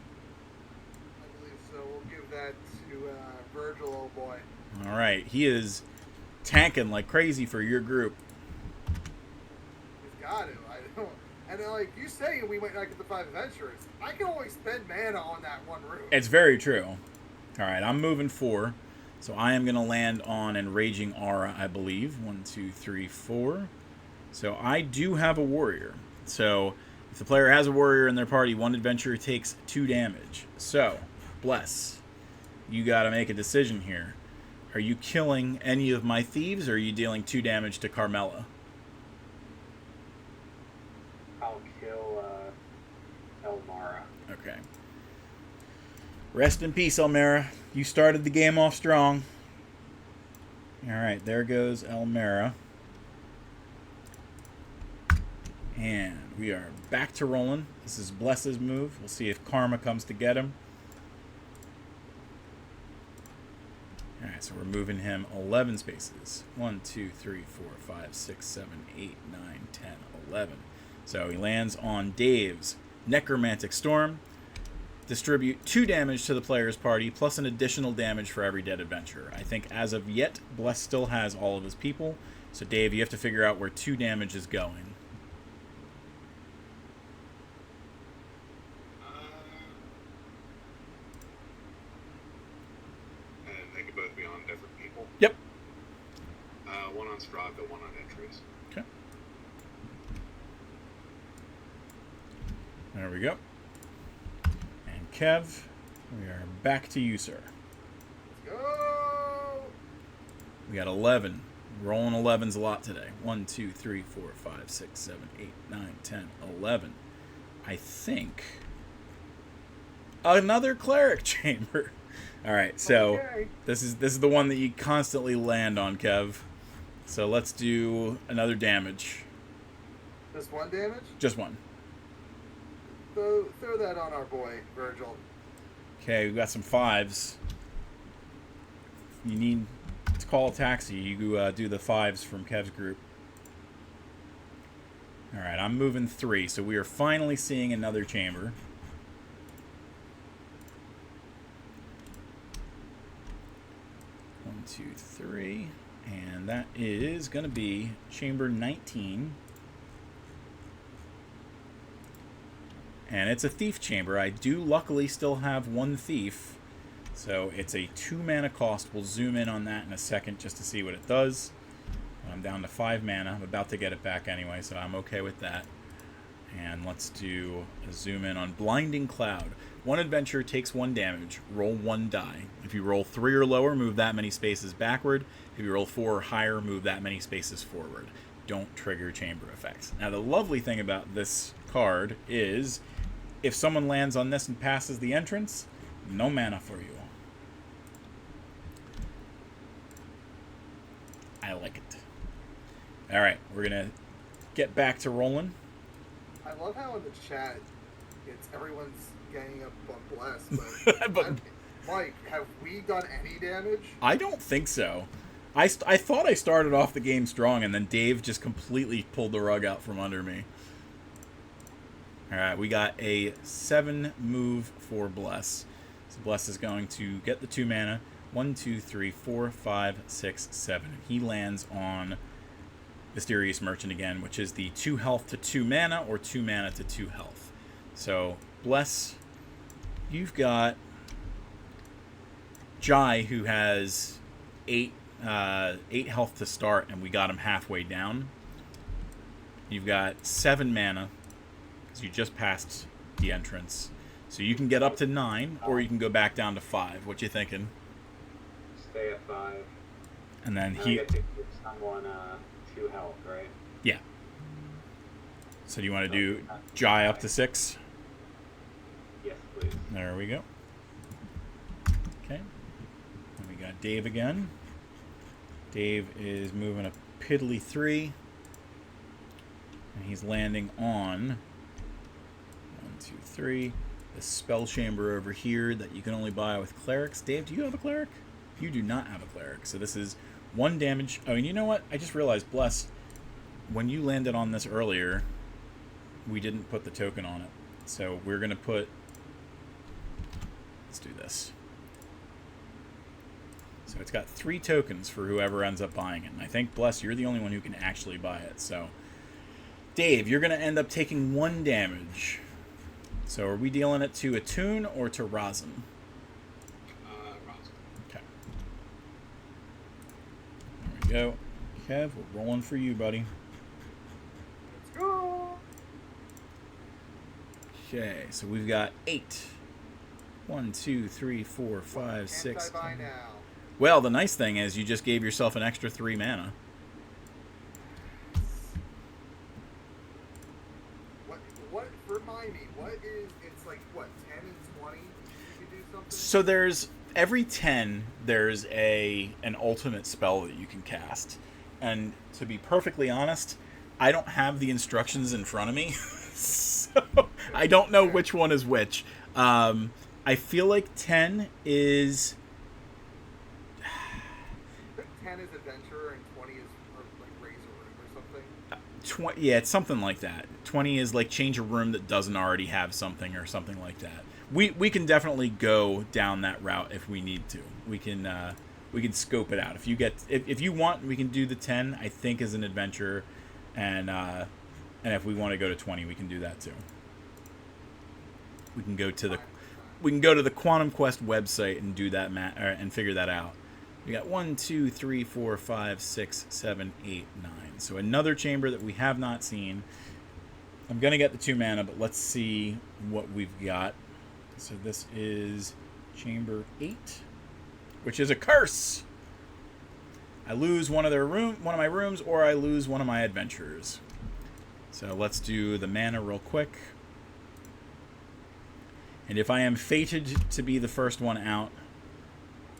I believe so. We'll give that to Virgil, old boy. All right. He is tanking like crazy for your group. He's got to. I don't. And like you say, we might not get the 5 adventurers. I can always spend mana on that 1 room. It's very true. All right, I'm moving 4. So I am going to land on Enraging Aura, I believe. 1, 2, 3, 4. So I do have a warrior. So If the player has a warrior in their party, one adventurer takes 2 damage. So, Bless, you got to make a decision here. Are you killing any of my thieves, or are you dealing 2 damage to Carmella? I'll kill Elmara. Okay. Rest in peace, Elmera. You started the game off strong. Alright, there goes Elmera. And we are back to rolling. This is Bless's move. We'll see if Karma comes to get him. Alright, so we're moving him 11 spaces. 1, 2, 3, 4, 5, 6, 7, 8, 9, 10, 11. So he lands on Dave's Necromantic Storm. Distribute 2 damage to the player's party, plus an additional damage for every dead adventurer. I think as of yet, Bless still has all of his people. So Dave, you have to figure out where 2 damage is going. And they could both be on different people. Yep. One on Strava, one on entries. Okay. There we go. And Kev, we are back to you, sir. Let's go! We got 11. Rolling 11's a lot today. 1, 2, 3, 4, 5, 6, 7, 8, 9, 10, 11. I think another cleric chamber. All right, so Okay. this is the one that you constantly land on, Kev. So let's do another damage. Just 1 damage? Just one. Throw that on our boy, Virgil. Okay, we got some 5s. You need to call a taxi. You do the 5s from Kev's group. All right, I'm moving 3, so we are finally seeing another chamber. One, 2, 3, and that is going to be chamber 19. And it's a thief chamber. I do luckily still have 1 thief. So it's a 2 mana cost. We'll zoom in on that in a second just to see what it does. I'm down to 5 mana. I'm about to get it back anyway, so I'm okay with that. And let's do a zoom in on Blinding Cloud. 1 adventurer takes 1 damage. Roll 1 die. If you roll 3 or lower, move that many spaces backward. If you roll 4 or higher, move that many spaces forward. Don't trigger chamber effects. Now, the lovely thing about this card is if someone lands on this and passes the entrance, no mana for you. I like it. All right, we're going to get back to rolling. I love how in the chat everyone's ganging up on Bless, But- Mike, have we done any damage? I don't think so. I thought I started off the game strong, and then Dave just completely pulled the rug out from under me. All right, we got a 7 move for Bless. So Bless is going to get the 2 mana. 1, 2, 3, 4, 5, 6, 7. He lands on Mysterious Merchant again, which is the 2 health to 2 mana, or 2 mana to 2 health. So, Bless, you've got Jai, who has 8 health to start, and we got him halfway down. You've got 7 mana, because you just passed the entrance. So you can get up to 9, or you can go back down to 5. What you thinking? Stay at 5. And then And I he... get to give someone 2 health, right? Yeah. So do you want to do Jai up to 6? Yes, please. There we go. Okay. And we got Dave again. Dave is moving a piddly 3. And he's landing on 1, 2, 3. The spell chamber over here that you can only buy with clerics. Dave, do you have a cleric? You do not have a cleric. So this is 1 damage. Oh, and you know what? I just realized, Bless, when you landed on this earlier, we didn't put the token on it. So we're going to put... Let's do this. So it's got 3 tokens for whoever ends up buying it. And I think, Bless, you're the only one who can actually buy it. So, Dave, you're going to end up taking 1 damage. So are we dealing it to Attune or to Rosin? Rosin. Okay. There we go. Kev, we're rolling for you, buddy. Let's go! Okay, so we've got 8. 1, 2, 3, 4, 5, 6. Can't I buy now? Well, the nice thing is you just gave yourself an extra 3 mana. What? Remind me. What is? It's like what? 10 and 20. You can do something. So there's every 10 there's an ultimate spell that you can cast, and to be perfectly honest, I don't have the instructions in front of me, so I don't know which one is which. I feel like 10 is. 10 is adventurer and 20 is like raise a room or something. 20, yeah, it's something like that. 20 is like change a room that doesn't already have something or something like that. We can definitely go down that route if we need to. We can scope it out. If you want, we can do the 10. I think as an adventurer, and if we want to go to 20, we can do that too. We can go to the Quantum Quest website and do that and figure that out. We got 1, 2, 3, 4, 5, 6, 7, 8, 9. So another chamber that we have not seen. I'm gonna get the 2 mana, but let's see what we've got. So this is chamber 8, which is a curse. I lose one of my rooms, or I lose one of my adventurers. So let's do the mana real quick. And if I am fated to be the first one out,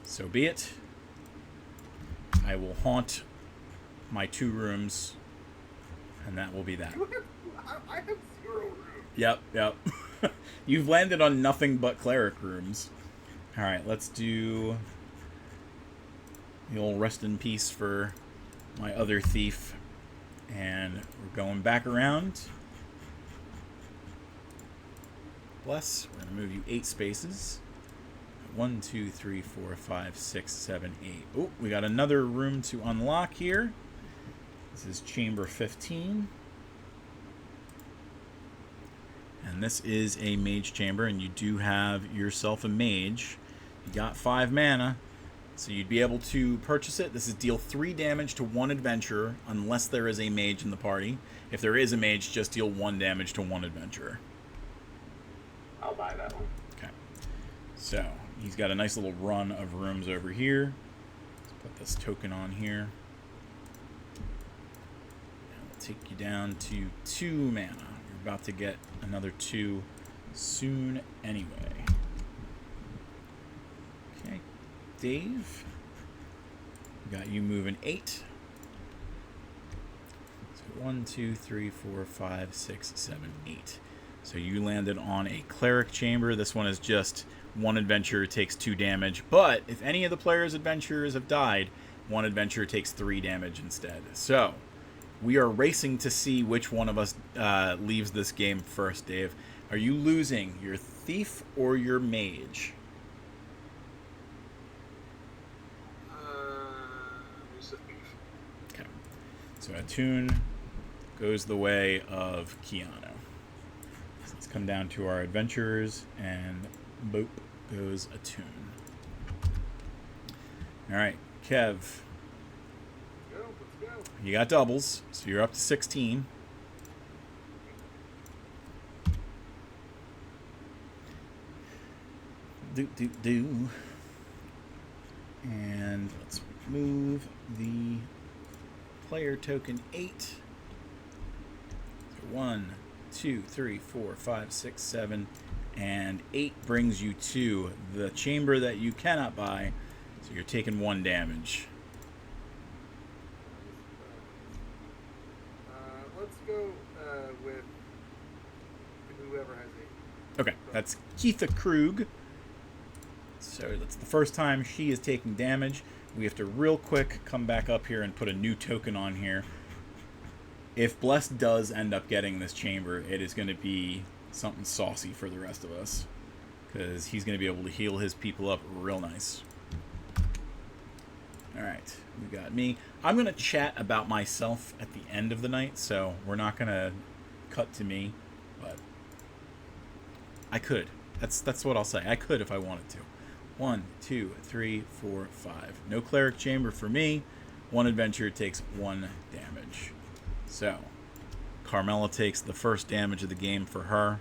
so be it. I will haunt my 2 rooms, and that will be that. I have 0 room. Yep. You've landed on nothing but cleric rooms. Alright, let's do the old rest in peace for my other thief. And we're going back around. Bless. We're going to move you 8 spaces. 1, 2, 3, 4, 5, 6, 7, 8. Oh, we got another room to unlock here. This is chamber 15. And this is a mage chamber, and you do have yourself a mage. You got 5 mana, so you'd be able to purchase it. This is deal 3 damage to 1 adventurer, unless there is a mage in the party. If there is a mage, just deal 1 damage to 1 adventurer. I'll buy that one. Okay. So, he's got a nice little run of rooms over here. Let's put this token on here. And we'll take you down to 2 mana. You're about to get another 2 soon anyway. Okay. Dave. We got you moving 8. So 1, 2, 3, 4, 5, 6, 7, 8. So you landed on a cleric chamber. This one is just 1 adventurer takes 2 damage. But if any of the players' adventurers have died, 1 adventurer takes 3 damage instead. So we are racing to see which one of us leaves this game first, Dave. Are you losing your thief or your mage? Who's the thief? Okay. So Attune goes the way of Keanu. So let's come down to our adventurers, and boop goes Attune. All right, Kev. Let's go. You got doubles, so you're up to 16. Do. And let's move the player token 8. So 1, 2, 3, 4, 5, 6, 7, and 8 brings you to the chamber that you cannot buy. So you're taking 1 damage. Let's go with whoever has 8. Okay, that's Keitha Krug. So that's the first time she is taking damage. We have to real quick come back up here and put a new token on here. If Bless does end up getting this chamber, it is going to be something saucy for the rest of us, because he's going to be able to heal his people up real nice. Alright, we got me. I'm going to chat about myself at the end of the night, so we're not going to cut to me, but I could. That's what I'll say. I could if I wanted to. 1, 2, 3, 4, 5. No cleric chamber for me. 1 adventurer takes 1 damage. So, Carmela takes the first damage of the game for her.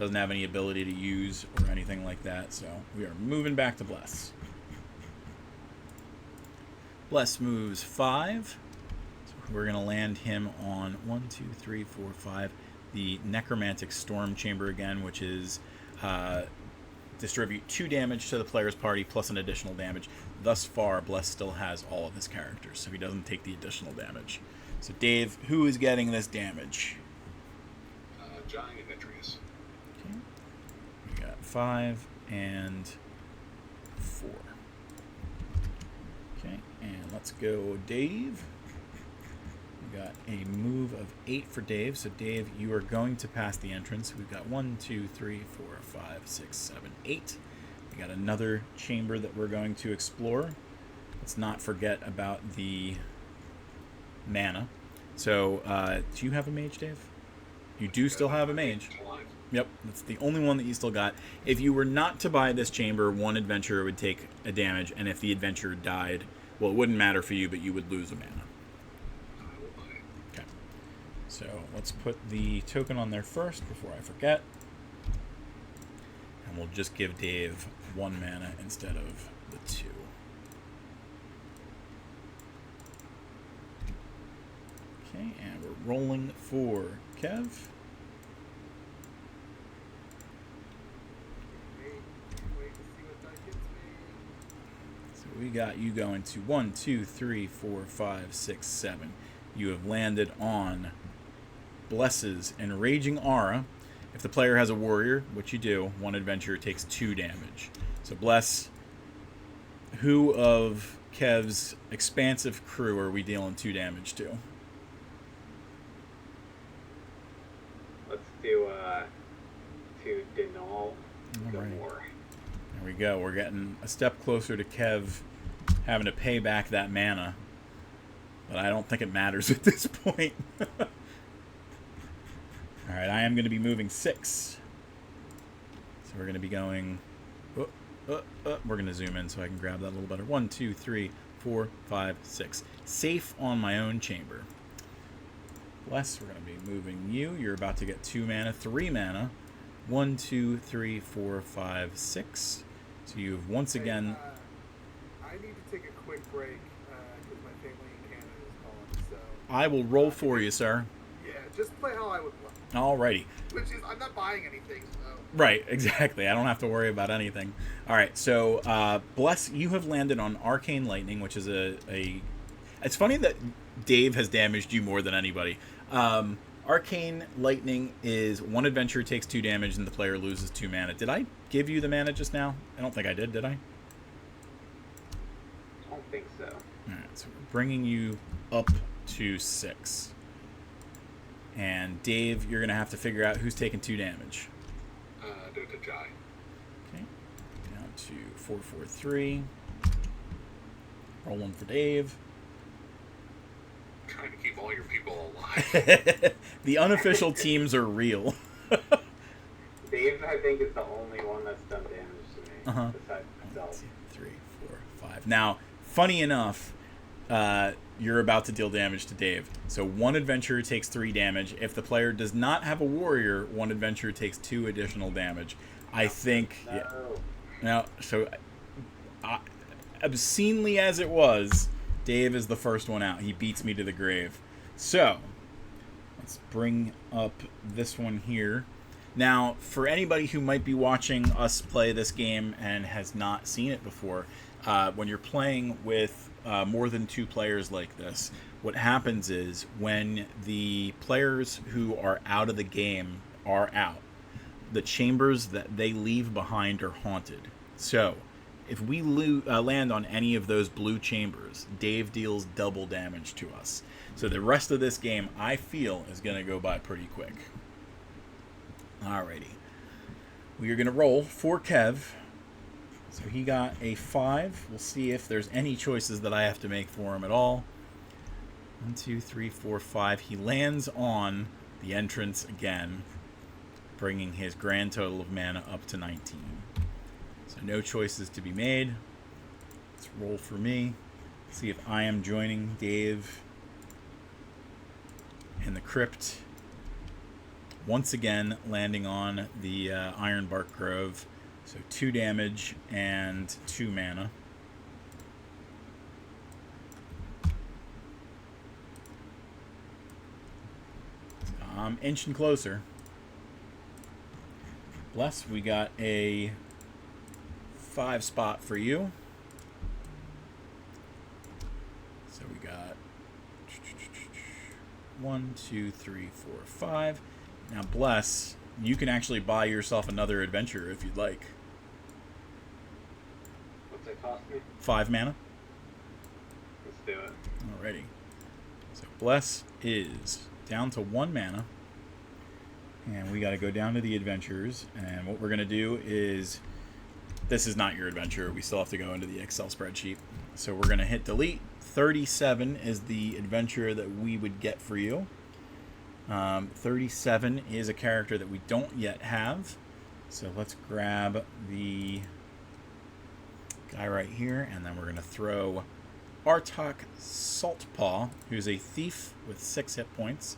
Doesn't have any ability to use or anything like that. So we are moving back to Bless. Bless moves 5. So we're going to land him on 1, 2, 3, 4, 5. The Necromantic Storm Chamber again, which is distribute 2 damage to the player's party plus an additional damage. Thus far, Bless still has all of his characters, so he doesn't take the additional damage. So Dave, who is getting this damage? Giant Demetrius. Okay. We got 5 and 4. Okay, and let's go Dave. We got a move of 8 for Dave. So Dave, you are going to pass the entrance. We've got 1, 2, 3, 4, 5, 6, 7, 8. We got another chamber that we're going to explore. Let's not forget about the mana. So, do you have a mage, Dave? You do still have a mage. Yep, that's the only one that you still got. If you were not to buy this chamber, one adventurer would take a damage, and if the adventurer died, well, it wouldn't matter for you, but you would lose a mana. Okay. So let's put the token on there first before I forget. And we'll just give Dave 1 mana instead of the 2. Okay, and we're rolling for Kev. So we got you going to 1, 2, 3, 4, 5, 6, 7. You have landed on Blesses and Raging Aura. If the player has a warrior, which you do, one adventurer takes 2 damage. So Bless, who of Kev's expansive crew are we dealing 2 damage to? Let's do to Denal Gamor. There we go. We're getting a step closer to Kev having to pay back that mana. But I don't think it matters at this point. Alright, I am going to be moving 6. So we're going to be going... we're going to zoom in so I can grab that a little better. 1, 2, 3, 4, 5, 6. Safe on my own chamber. Bless, we're going to be moving you. You're about to get 2 mana, 3 mana. 1, 2, 3, 4, 5, 6. So you've once again... I need to take a quick break because my family in Canada is calling. So I will roll for you, sir. yeah, just play how I would play. Alrighty. Which is, I'm not buying anything, so... Right, exactly. I don't have to worry about anything. Alright, so, Bless, you have landed on Arcane Lightning, which is a... It's funny that Dave has damaged you more than anybody. Arcane Lightning is 1 adventurer takes 2 damage and the player loses 2 mana. Did I give you the mana just now? I don't think I did I? I don't think so. Alright, so we're bringing you up to 6. And Dave, you're going to have to figure out who's taking 2 damage. Do it to Jai. Okay, down to 4, 4, 3. Rolling for Dave. Trying to keep all your people alive. The unofficial teams are real. Dave, I think, is the only one that's done damage to me besides myself. 1, 2, 3, 4, 5. Now, funny enough, you're about to deal damage to Dave. So 1 adventurer takes 3 damage. If the player does not have a warrior, 1 adventurer takes 2 additional damage. I think... No. Yeah. Now, so obscenely as it was, Dave is the first one out. He beats me to the grave. So, let's bring up this one here. Now, for anybody who might be watching us play this game and has not seen it before, when you're playing with more than 2 players like this, what happens is when the players who are out of the game are out, the chambers that they leave behind are haunted. So, if we land on any of those blue chambers, Dave deals double damage to us. So the rest of this game, I feel, is going to go by pretty quick. Alrighty. We are going to roll for Kev. So he got a 5. We'll see if there's any choices that I have to make for him at all. 1, 2, 3, 4, 5. He lands on the entrance again, bringing his grand total of mana up to 19. So no choices to be made. Let's roll for me. See if I am joining Dave in the crypt once again landing on the Ironbark Grove. So 2 damage and 2 mana. I'm inching closer. Bless, we got a 5 spot for you. So we got 1, 2, 3, 4, 5. Now, Bless, you can actually buy yourself another adventure if you'd like. What's it cost me? 5 mana. Let's do it. Alrighty. So Bless is down to 1 mana. And we got to go down to the adventures. And what we're going to do is... This is not your adventure. We still have to go into the Excel spreadsheet. So we're going to hit delete. 37 is the adventure that we would get for you. 37 is a character that we don't yet have. So let's grab the guy right here. And then we're going to throw Artok Saltpaw, who's a thief with 6 hit points.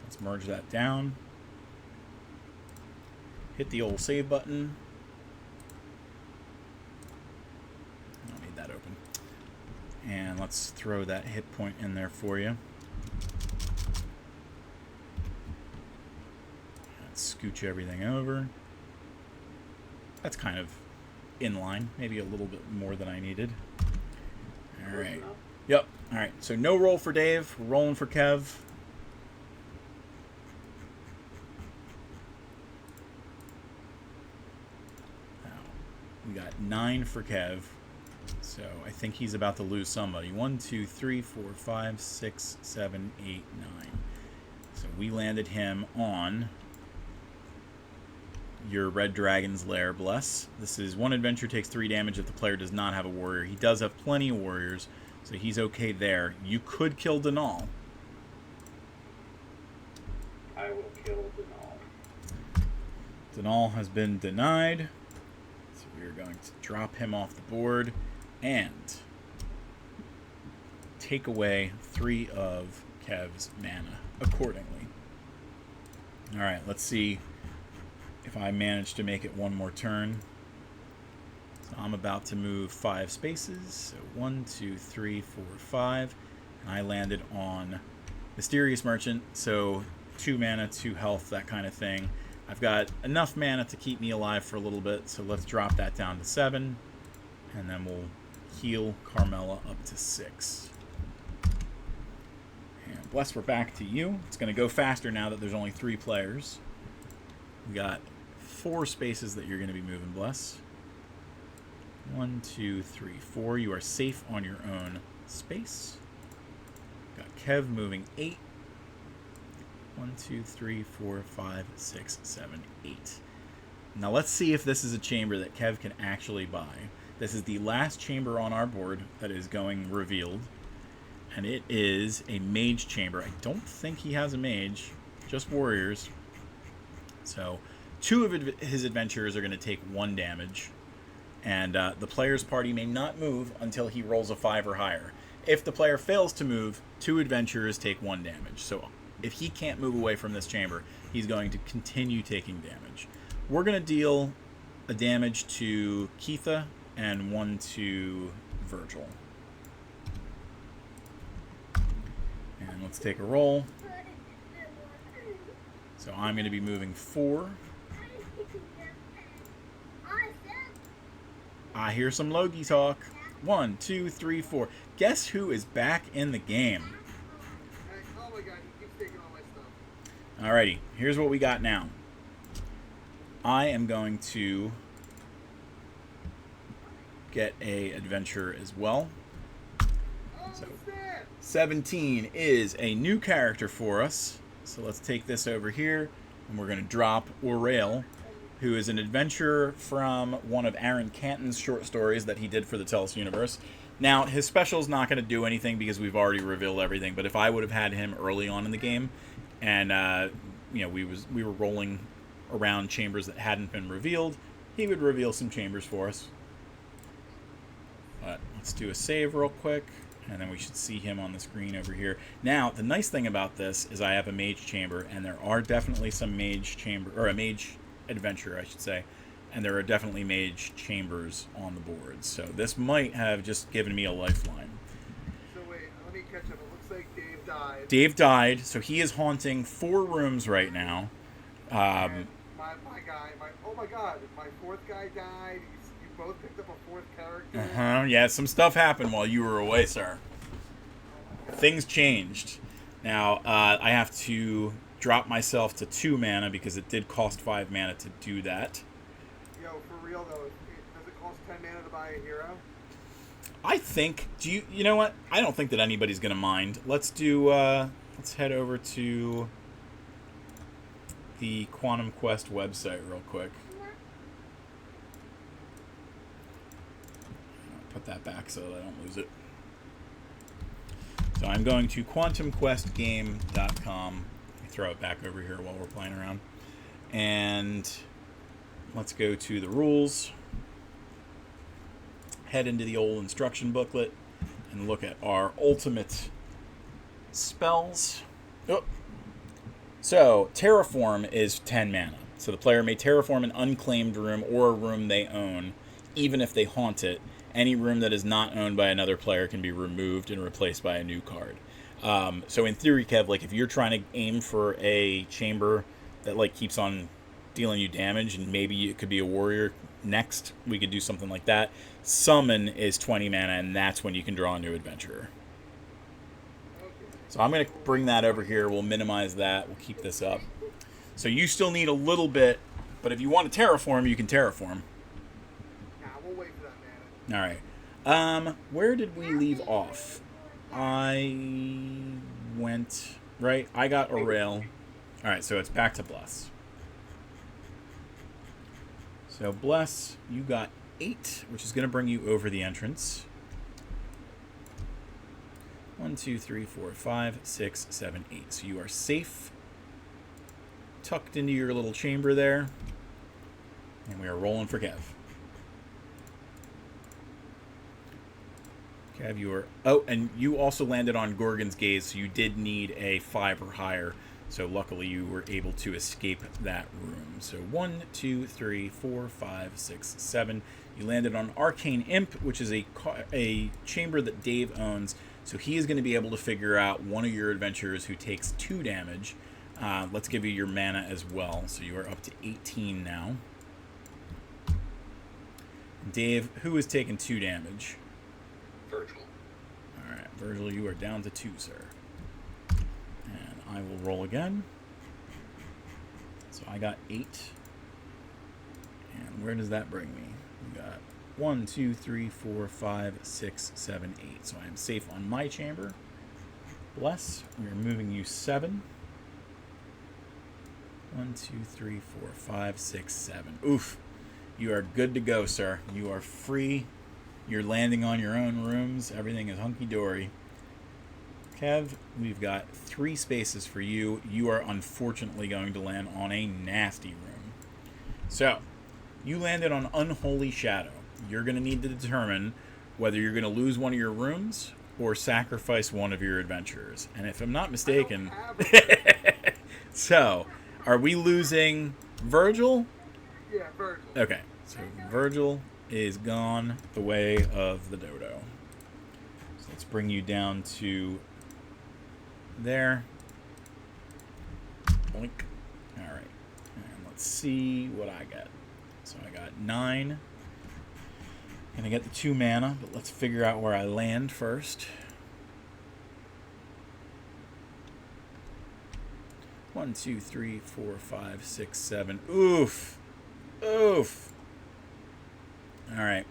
Let's merge that down. Hit the old save button. I don't need that open. And let's throw that hit point in there for you. Let's scooch everything over. That's kind of in line. Maybe a little bit more than I needed. All right. Yep. All right. So no roll for Dave. We're rolling for Kev. We got 9 for Kev. So I think he's about to lose somebody. 1, 2, 3, 4, 5, 6, 7, 8, 9. So we landed him on your Red Dragon's Lair, Bless. This is 1 adventure, takes 3 damage if the player does not have a warrior. He does have plenty of warriors, so he's okay there. You could kill Denal. I will kill Denal. Denal has been denied. So we are going to drop him off the board and take away 3 of Kev's mana accordingly. Alright, let's see if I manage to make it one more turn. So I'm about to move 5 spaces. So 1, 2, 3, 4, 5. And I landed on Mysterious Merchant. So 2 mana, 2 health, that kind of thing. I've got enough mana to keep me alive for a little bit. So let's drop that down to 7. And then we'll heal Carmella up to 6. And Bless, we're back to you. It's going to go faster now that there's only 3 players. We got 4 spaces that you're going to be moving, Bless. 1, 2, 3, 4. You are safe on your own space. Got Kev moving 8. 1, 2, 3, 4, 5, 6, 7, 8. Now let's see if this is a chamber that Kev can actually buy. This is the last chamber on our board that is going revealed. And it is a mage chamber. I don't think he has a mage, just warriors. So 2 of his adventures are going to take 1 damage. And the player's party may not move until he rolls a 5 or higher. If the player fails to move, 2 adventurers take 1 damage. So if he can't move away from this chamber, he's going to continue taking damage. We're going to deal a damage to Keitha and 1 to Virgil. And let's take a roll. So I'm going to be moving 4. I hear some Logie talk. 1, 2, 3, 4. Guess who is back in the game? Oh my god, he keeps taking all my stuff. Alrighty, here's what we got now. I am going to get a adventure as well. So 17 is a new character for us. So let's take this over here, and we're going to drop Orail, who is an adventurer from one of Aaron Canton's short stories that he did for the Tellus universe. Now, his special's not going to do anything because we've already revealed everything, but if I would have had him early on in the game, and we were rolling around chambers that hadn't been revealed, he would reveal some chambers for us. But let's do a save real quick. And then we should see him on the screen over here. Now, the nice thing about this is I have a mage chamber, and there are definitely some mage chamber, or a mage adventure, I should say. And there are definitely mage chambers on the board. So this might have just given me a lifeline. So wait, let me catch up. It looks like Dave died. Dave died, so he is haunting 4 rooms right now. And my guy, oh my god, my 4th guy died. You both picked up a 4th character. Yeah, some stuff happened while you were away, sir. Things changed. Now, I have to drop myself to 2 mana because it did cost 5 mana to do that. Yo, for real though, does it cost 10 mana to buy a hero? I think, you know what? I don't think that anybody's going to mind. Let's head over to the Quantum Quest website real quick. I'll put that back so that I don't lose it. So I'm going to quantumquestgame.com. Throw it back over here while we're playing around. And let's go to the rules. Head into the old instruction booklet and look at our ultimate spells. Oh. So, terraform is 10 mana. So the player may terraform an unclaimed room or a room they own, even if they haunt it. Any room that is not owned by another player can be removed and replaced by a new card. So in theory, Kev, like if you're trying to aim for a chamber that like keeps on dealing you damage, and maybe it could be a warrior next, we could do something like that. Summon is 20 mana, and that's when you can draw a new adventurer. So I'm going to bring that over here. We'll minimize that. We'll keep this up. So you still need a little bit, but if you want to terraform, you can terraform. Nah, we'll wait for that mana. All right. Where did we leave off? I went right. I got a rail. All right, so it's back to Bless. So Bless, you got 8, which is going to bring you over the entrance. 1, 2, 3, 4, 5, 6, 7, 8. So you are safe, tucked into your little chamber there, and we are rolling for Kev. Kev, you are... Oh, and you also landed on Gorgon's Gaze, so you did need a 5 or higher. So luckily you were able to escape that room. So 1, 2, 3, 4, 5, 6, 7. You landed on Arcane Imp, which is a chamber that Dave owns. So he is going to be able to figure out one of your adventurers who takes 2 damage. Let's give you your mana as well. So you are up to 18 now. Dave, who is taking 2 damage? Virgil. All right, Virgil, you are down to 2, sir. And I will roll again. So I got 8. And where does that bring me? We got 1, 2, 3, 4, 5, 6, 7, 8. So I am safe on my chamber. Bless, we are moving you 7. 1, 2, 3, 4, 5, 6, 7. Oof. You are good to go, sir. You are free. You're landing on your own rooms. Everything is hunky-dory. Kev, we've got 3 spaces for you. You are unfortunately going to land on a nasty room. So, you landed on Unholy Shadow. You're going to need to determine whether you're going to lose one of your rooms or sacrifice one of your adventurers. And if I'm not mistaken... So, are we losing Virgil? Yeah, Virgil. Okay, so Virgil is gone the way of the dodo. So let's bring you down to there. Boink. All right, and let's see what I got. So I got 9. Gonna get the 2 mana, but let's figure out where I land first. 1, 2, 3, 4, 5, 6, 7. Oof. Oof. All right.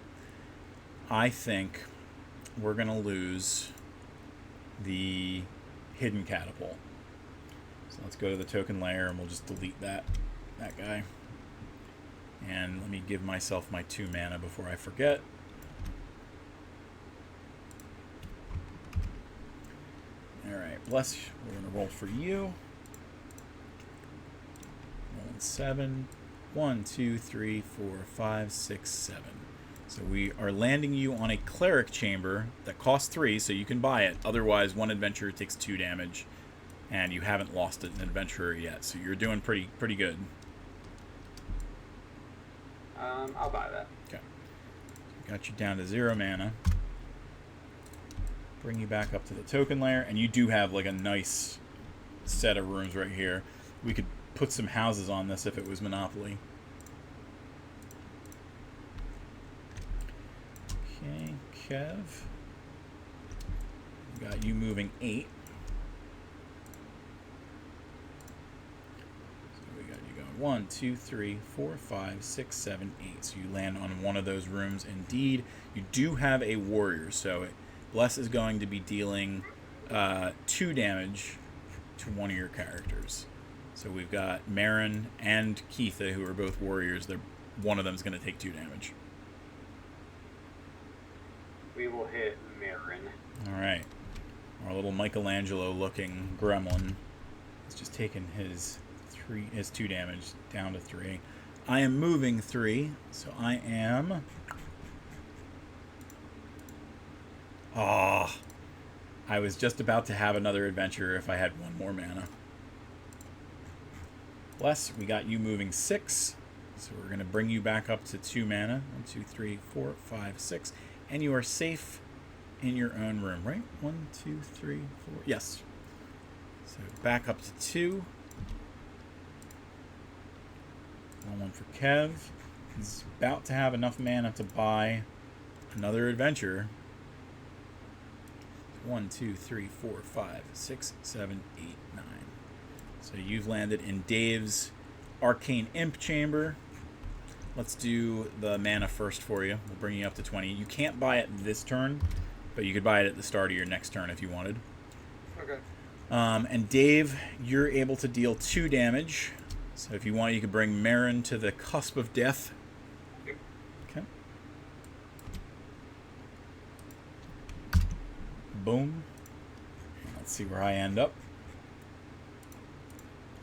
I think we're going to lose the hidden catapult. So let's go to the token layer and we'll just delete that guy. And let me give myself my 2 mana before I forget. All right, Bless, we're going to roll for you. Rolling 7. 1, 2, 3, 4, 5, 6, 7. So we are landing you on a cleric chamber that costs 3, so you can buy it. Otherwise, one adventurer takes 2 damage, and you haven't lost an adventurer yet. So you're doing pretty good. I'll buy that. Okay. Got you down to 0 mana. Bring you back up to the token layer, and you do have like a nice set of rooms right here. We could put some houses on this if it was Monopoly. Okay, Kev. Got you moving 8. So we got you going 1, 2, 3, 4, 5, 6, 7, 8. So you land on one of those rooms indeed. You do have a warrior, so Bless is going to be dealing 2 damage to one of your characters. So we've got Marin and Keitha, who are both warriors. One of them is going to take 2 damage. We will hit Marin. All right. Our little Michelangelo-looking gremlin has just taken his 2 damage down to 3. I am moving 3, so I am... Ah, I was just about to have another adventure if I had 1 more mana. Bless, we got you moving 6, so we're going to bring you back up to 2 mana. 1, 2, 3, 4, 5, 6, and you are safe in your own room, right? 1, 2, 3, 4. Yes. So back up to 2. 1 for Kev. He's about to have enough mana to buy another adventure. 1, 2, 3, 4, 5, 6, 7, 8, 9. So you've landed in Dave's Arcane Imp Chamber. Let's do the mana first for you. We'll bring you up to 20. You can't buy it this turn, but you could buy it at the start of your next turn if you wanted. Okay. And Dave, you're able to deal 2 damage. So if you want, you could bring Marin to the cusp of death. Okay. Boom. Let's see where I end up.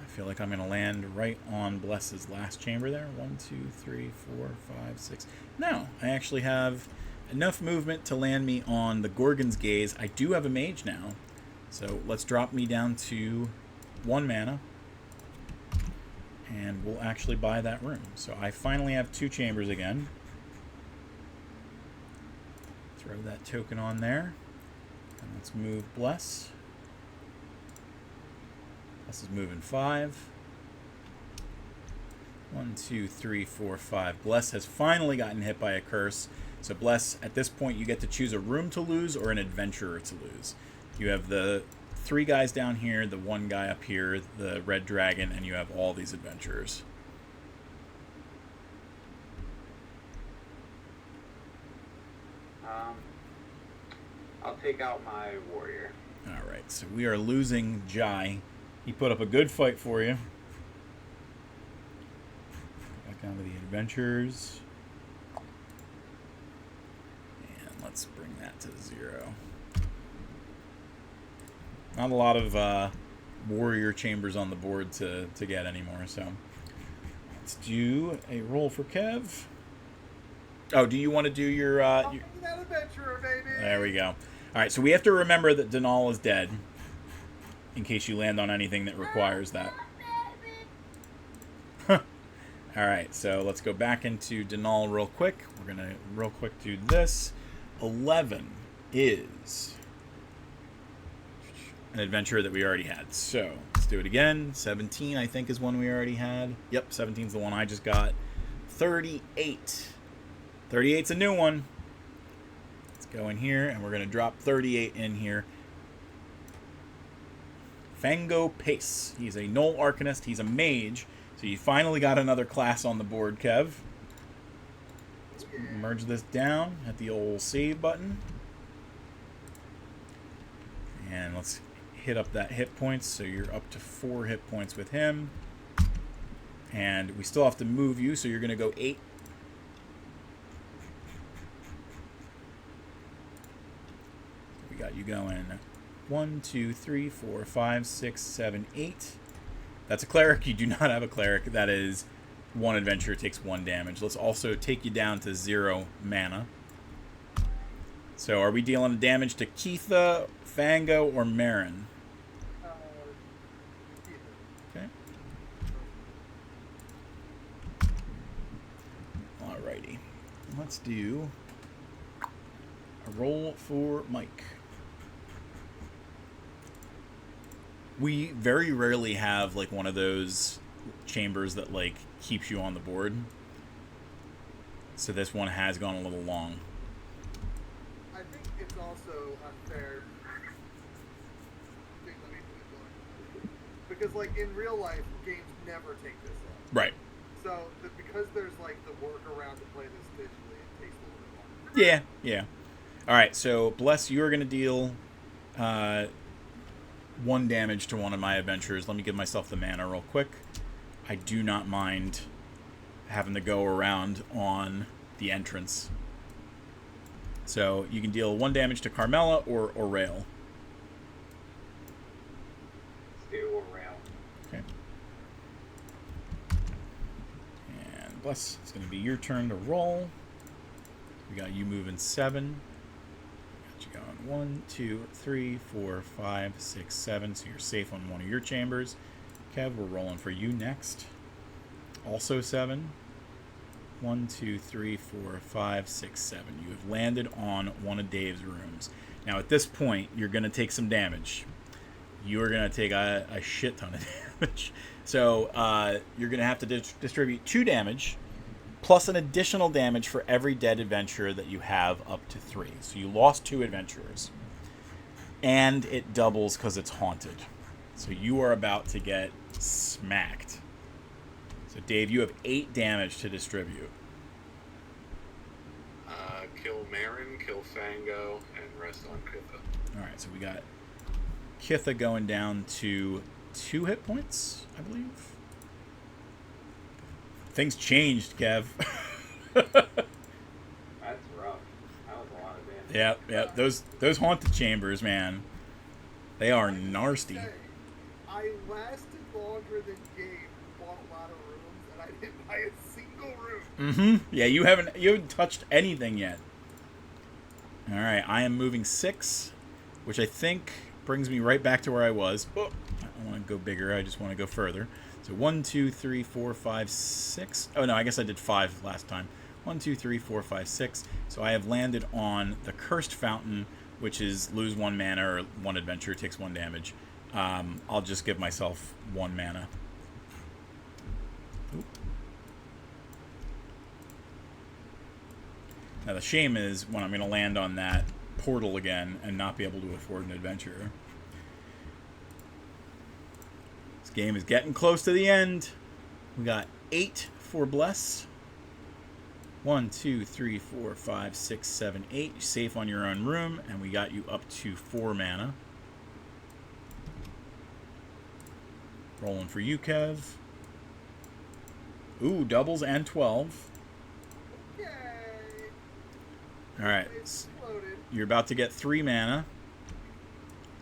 I feel like I'm going to land right on Bless's last chamber there. 1, 2, 3, 4, 5, 6. No, I actually have enough movement to land me on the Gorgon's Gaze. I do have a mage now. So let's drop me down to 1 mana. And we'll actually buy that room. So I finally have 2 chambers again. Throw that token on there. And let's move Bless. Bless is moving 5. 1, 2, 3, 4, 5. Bless has finally gotten hit by a curse. So Bless, at this point, you get to choose a room to lose or an adventurer to lose. You have the 3 guys down here, the 1 guy up here, the red dragon, and you have all these adventurers. I'll take out my warrior. Alright, so we are losing Jai. He put up a good fight for you. Back down to the adventurers. And let's bring that to 0. Not a lot of warrior chambers on the board to get anymore, so let's do a roll for Kev. Oh, do you want to do your That adventurer, baby. There we go. Alright, so we have to remember that Denal is dead, in case you land on anything that requires that. Alright, so let's go back into Denal real quick. We're going to real quick do this. 11 is an adventure that we already had. So let's do it again. 17, I think, is one we already had. Yep, 17 is the one I just got. 38. 38's a new one. Let's go in here, and we're going to drop 38 in here. Fango Pace. He's a Null Arcanist. He's a mage. So you finally got another class on the board, Kev. Let's merge this down at the old save button. And let's hit up that hit points. So you're up to 4 hit points with him. And we still have to move you, so you're going to go 8. We got you going 1, 2, 3, 4, 5, 6, 7, 8. That's a cleric. You do not have a cleric. That is one adventurer takes 1 damage. Let's also take you down to 0 mana. So are we dealing damage to Keitha, Fango, or Marin? Okay. Alrighty. Let's do a roll for Mike. We very rarely have like one of those chambers that like keeps you on the board. So this one has gone a little long. I think it's also unfair. Because like in real life, games never take this long. Right. So because there's like the workaround to play this digitally, it takes a little bit longer. Yeah, yeah. All right, so Bless, you are going to deal 1 damage to one of my adventurers. Let me give myself the mana real quick. I do not mind having to go around on the entrance. So you can deal 1 damage to Carmela or Rail. Let's do a rail. Okay. And Bless, it's going to be your turn to roll. We got you moving 7. Got you going 1, 2, 3, 4, 5, 6, 7. So you're safe on one of your chambers. Kev, we're rolling for you next. Also 7. 1, 2, 3, 4, 5, 6, 7. You have landed on one of Dave's rooms. Now at this point, you're going to take some damage. You are going to take a shit ton of damage. So you're going to have to distribute 2 damage plus an additional damage for every dead adventurer that you have up to 3. So you lost 2 adventurers. And it doubles because it's haunted. So you are about to get smacked. So Dave, you have 8 damage to distribute. Kill Marin, kill Fango, and rest on Kitha. Alright, so we got Kitha going down to 2 hit points, I believe. Things changed, Kev. That's rough. That was a lot of damage. Yep. Those haunted chambers, man. They are nasty. I lasted longer than Gabe, bought a lot of rooms, and I didn't buy a single room. Mm-hmm. Yeah, you haven't touched anything yet. Alright, I am moving 6, which I think brings me right back to where I was. Oh, I don't want to go bigger, I just want to go further. So 1, 2, 3, 4, 5, 6. Oh no, I guess I did 5 last time. 1, 2, 3, 4, 5, 6. So I have landed on the Cursed Fountain, which is lose 1 mana or 1 adventure, takes 1 damage. I'll just give myself 1 mana. Oop. Now the shame is when I'm going to land on that portal again and not be able to afford an adventurer. This game is getting close to the end. We got 8 for Bless. 1, 2, 3, 4, 5, 6, 7, 8. You're safe on your own room, and we got you up to 4 mana. Rolling for you, Kev. Ooh, doubles and 12. Yay! Alright. Exploded. You're about to get 3 mana.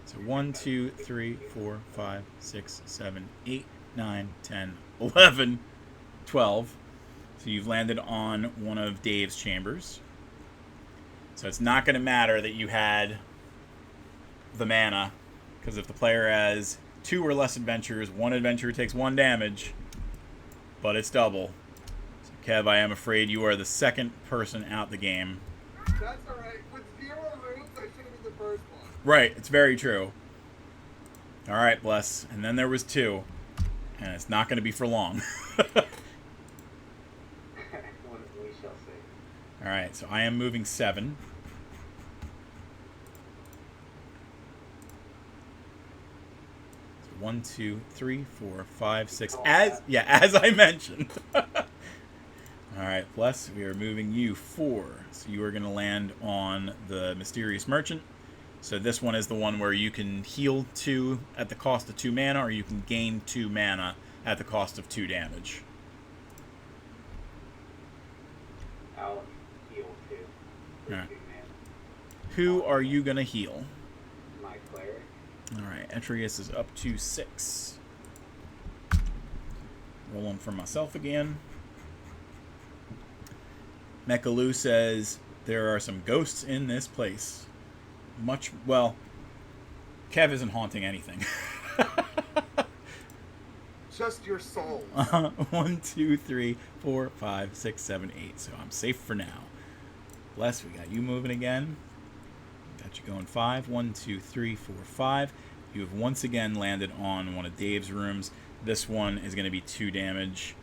So 1, 2, 3, 4, 5, 6, 7, 8, 9, 10, 11, 12. So you've landed on one of Dave's chambers. So it's not going to matter that you had the mana, because if the player has 2 or less adventures, 1 adventurer takes 1 damage, but it's double. So Kev, I am afraid you are the second person out the game. That's alright. With 0 rooms, I should have been the first one. Right, it's very true. Alright, Bless. And then there was 2. And it's not going to be for long. We shall see. Alright, so I am moving 7. So 1, 2, 3, 4, 5, 6. As I mentioned. Alright, Bless, we are moving you 4. So you are going to land on the Mysterious Merchant. So this one is the one where you can heal 2 at the cost of 2 mana, or you can gain 2 mana at the cost of 2 damage. I'll heal 2. Alright. 2 mana. Who are you going to heal? My cleric. Alright, Etrius is up to 6. Rolling for myself again. Mechaloo says, there are some ghosts in this place. Well, Kev isn't haunting anything. Just your soul. 1, 2, 3, 4, 5, 6, 7, 8. So I'm safe for now. Bless, we got you moving again. Got you going 5. 1, 2, 3, 4, 5. You have once again landed on one of Dave's rooms. This one is going to be 2 damage.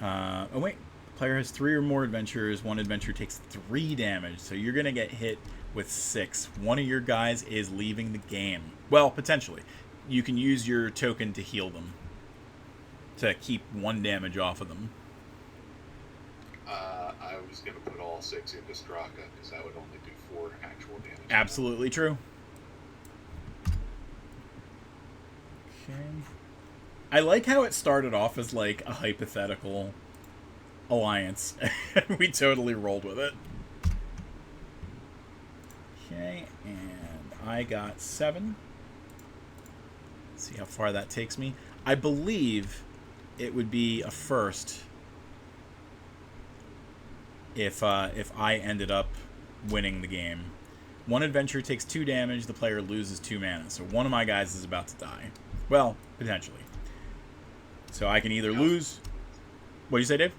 Oh, wait. Player has 3 or more adventurers. One adventurer takes 3 damage. So you're going to get hit with 6. One of your guys is leaving the game. Well, potentially. You can use your token to heal them, to keep 1 damage off of them. I was going to put all 6 into Straka because that would only do 4 actual damage. Absolutely true. Okay. I like how it started off as like a hypothetical alliance. We totally rolled with it. Okay, and I got 7. Let's see how far that takes me. I believe it would be a first if I ended up winning the game. One adventure takes 2 damage, the player loses 2 mana. So one of my guys is about to die. Well, potentially. So I can either lose... What'd you say, Dave?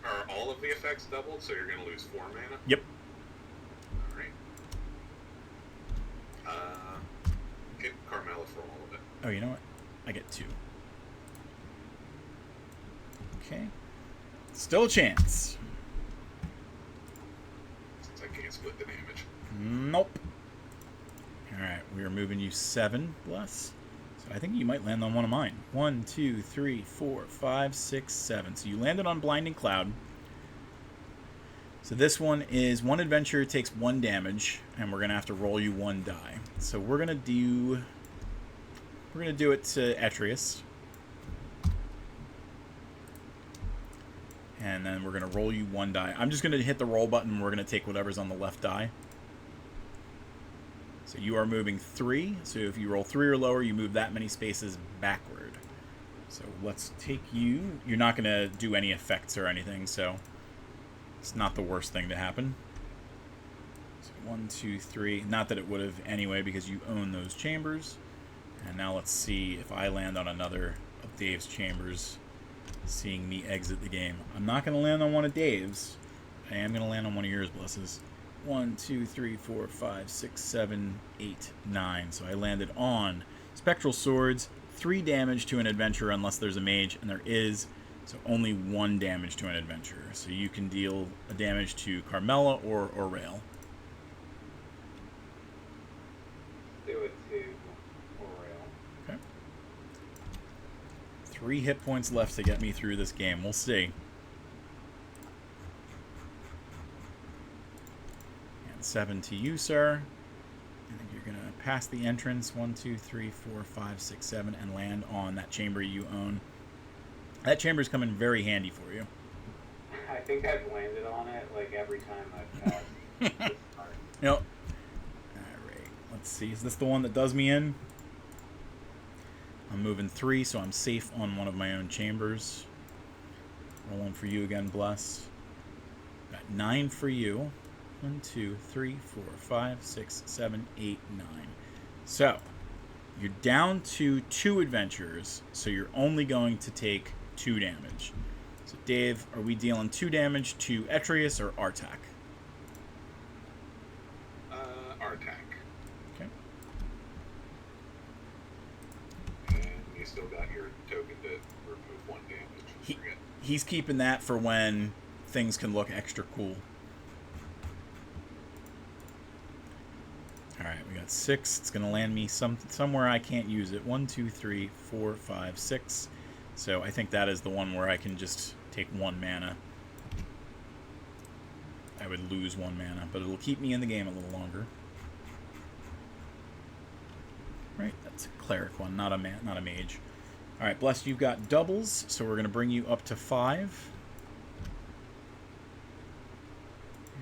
Are all of the effects doubled, so you're going to lose 4 mana? Yep. Alright. Hit Carmela for all of it. Oh, you know what? I get 2. Okay. Still a chance. Since I can't split the damage. Nope. Alright, we are moving you 7, Bless. So I think you might land on one of mine. 1, 2, 3, 4, 5, 6, 7. So you landed on Blinding Cloud. So this one is 1 adventure takes 1 damage, and we're gonna have to roll you 1 die. So we're gonna do it to Etrius. And then we're gonna roll you 1 die. I'm just gonna hit the roll button and we're gonna take whatever's on the left die. So you are moving 3. So if you roll 3 or lower, you move that many spaces backward. So let's take you. You're not going to do any effects or anything, so it's not the worst thing to happen. So 1, 2, 3. Not that it would have anyway, because you own those chambers. And now let's see if I land on another of Dave's chambers, seeing me exit the game. I'm not going to land on one of Dave's. I am going to land on one of yours, Blesses. 1, 2, 3, 4, 5, 6, 7, 8, 9. So I landed on Spectral Swords, 3 damage to an adventurer unless there's a mage, and there is, so only 1 damage to an adventurer. So you can deal a damage to Carmela or Rail. Do it to Oriel. Okay. 3 hit points left to get me through this game. We'll see. 7 to you, sir. I think you're going to pass the entrance. 1, 2, 3, 4, 5, 6, 7, and land on that chamber you own. That chamber's coming very handy for you. I think I've landed on it like every time I've passed this part. Yep. Alright, let's see. Is this the one that does me in? I'm moving 3, so I'm safe on one of my own chambers. Rolling for you again, Bless. Got 9 for you. 1, 2, 3, 4, 5, 6, 7, 8, 9. So, you're down to 2 adventurers, so you're only going to take 2 damage. So, Dave, are we dealing 2 damage to Etrius or Artak? Artak. Okay. And you still got your token to remove 1 damage. He's keeping that for when things can look extra cool. Alright, we got 6. It's going to land me somewhere I can't use it. 1, 2, 3, 4, 5, 6. So I think that is the one where I can just take 1 mana. I would lose 1 mana, but it'll keep me in the game a little longer. Right, that's a cleric one, not a mage. Alright, Blessed, you've got doubles, so we're going to bring you up to 5.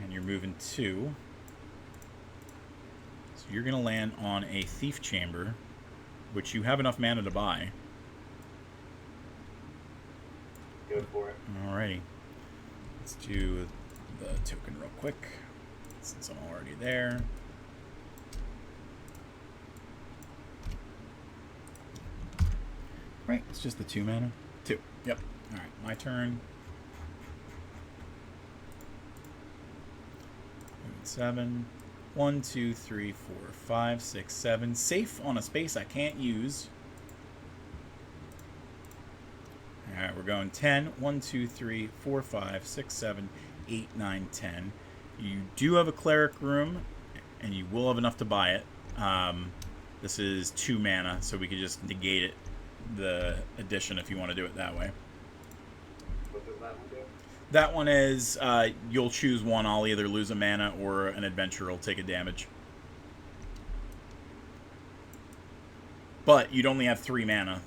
And you're moving 2. So you're going to land on a Thief Chamber, which you have enough mana to buy. Go for it. Alrighty. Let's do the token real quick, since I'm already there. Right, it's just the 2 mana. 2. Yep. All right, my turn. 7. 1, 2, 3, 4, 5, 6, 7. Safe on a space I can't use. All right, we're going 10. 1, 2, 3, 4, 5, 6, 7, 8, 9, 10. You do have a cleric room, and you will have enough to buy it. This is 2 mana, so we could just negate it, the addition, if you want to do it that way. What does that one do? That one is you'll choose one. I'll either lose a mana or an adventurer will take a damage. But you'd only have 3 mana.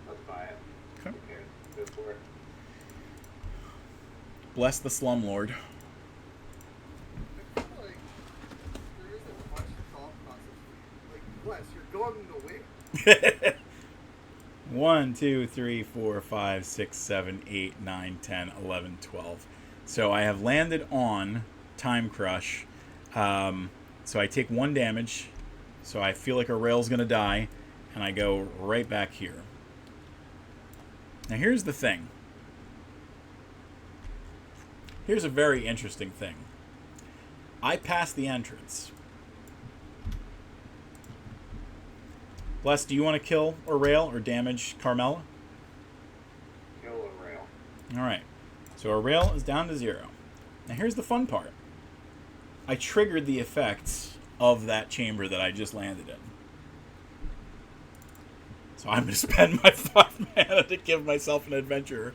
Let's buy it. Okay. Who cares? Go for it. Bless the Slumlord. I feel like there isn't much thought process. Like, bless, you're going to win. 1, 2, 3, 4, 5, 6, 7, 8, 9, 10, 11, 12. So I have landed on Time Crush. So I take 1 damage. So I feel like a rail's going to die. And I go right back here. Now here's the thing. Here's a very interesting thing. I pass the entrance. Bless, do you want to kill or rail or damage Carmella? Kill a rail. Alright. So our rail is down to 0. Now here's the fun part. I triggered the effects of that chamber that I just landed in. So I'm going to spend my 5 mana to give myself an adventurer.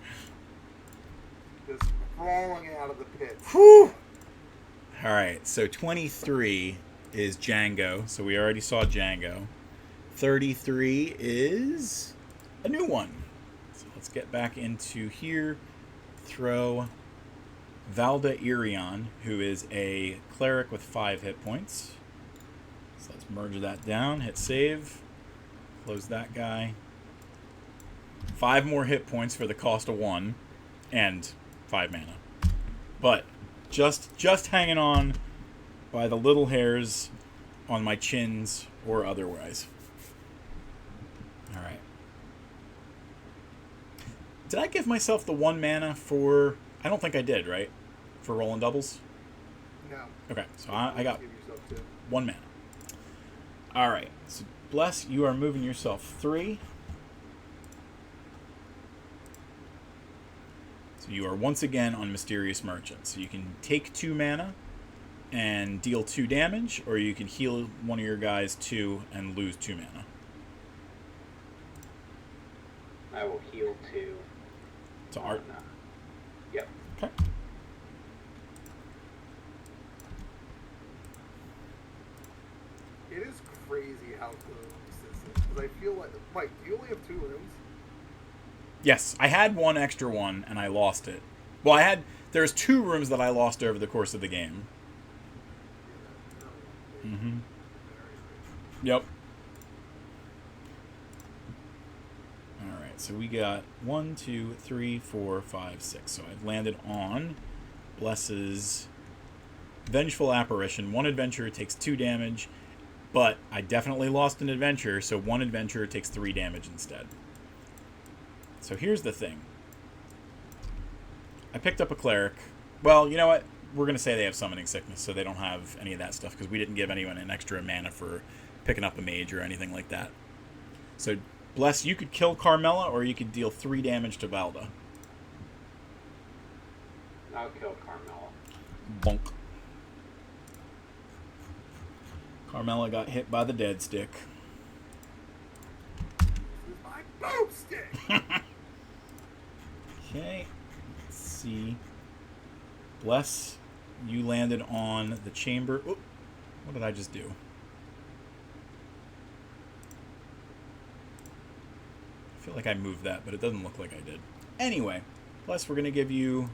Just crawling out of the pit. Whew! Alright, so 23 is Django. So we already saw Django. 33 is a new one. So let's get back into here. Throw Valda Irion, who is a cleric with 5 hit points. So let's merge that down. Hit save. Close that guy. 5 more hit points for the cost of 1. And 5 mana. But just hanging on by the little hairs on my chins or otherwise. Alright. Did I give myself the 1 mana for... I don't think I did, right? For rolling doubles? No. Okay, so I got Give yourself 2. 1 mana. Alright, so Bless, you are moving yourself 3. So you are once again on Mysterious Merchant. So you can take 2 mana and deal 2 damage, or you can heal one of your guys 2 and lose 2 mana. I will heal 2. To Art. Yep. Okay. It is crazy how close this is. Because I feel like... Mike, do you only have 2 rooms? Yes, I had 1 extra one and I lost it. Well, there's 2 rooms that I lost over the course of the game. Mm-hmm. Yep. Alright, so we got 1, 2, 3, 4, 5, 6. So I've landed on Bless's Vengeful Apparition. 1 adventurer takes 2 damage, but I definitely lost an adventurer, so 1 adventurer takes 3 damage instead. So here's the thing. I picked up a cleric. Well, you know what? We're going to say they have summoning sickness, so they don't have any of that stuff, because we didn't give anyone an extra mana for picking up a mage or anything like that. So, Bless, you could kill Carmella, or you could deal 3 damage to Valda. I'll kill Carmella. Bonk. Carmella got hit by the dead stick. This is my boomstick! Okay, let's see. Bless, you landed on the chamber. Oop, what did I just do? I feel like I moved that, but it doesn't look like I did. Anyway, Bless, we're going to give you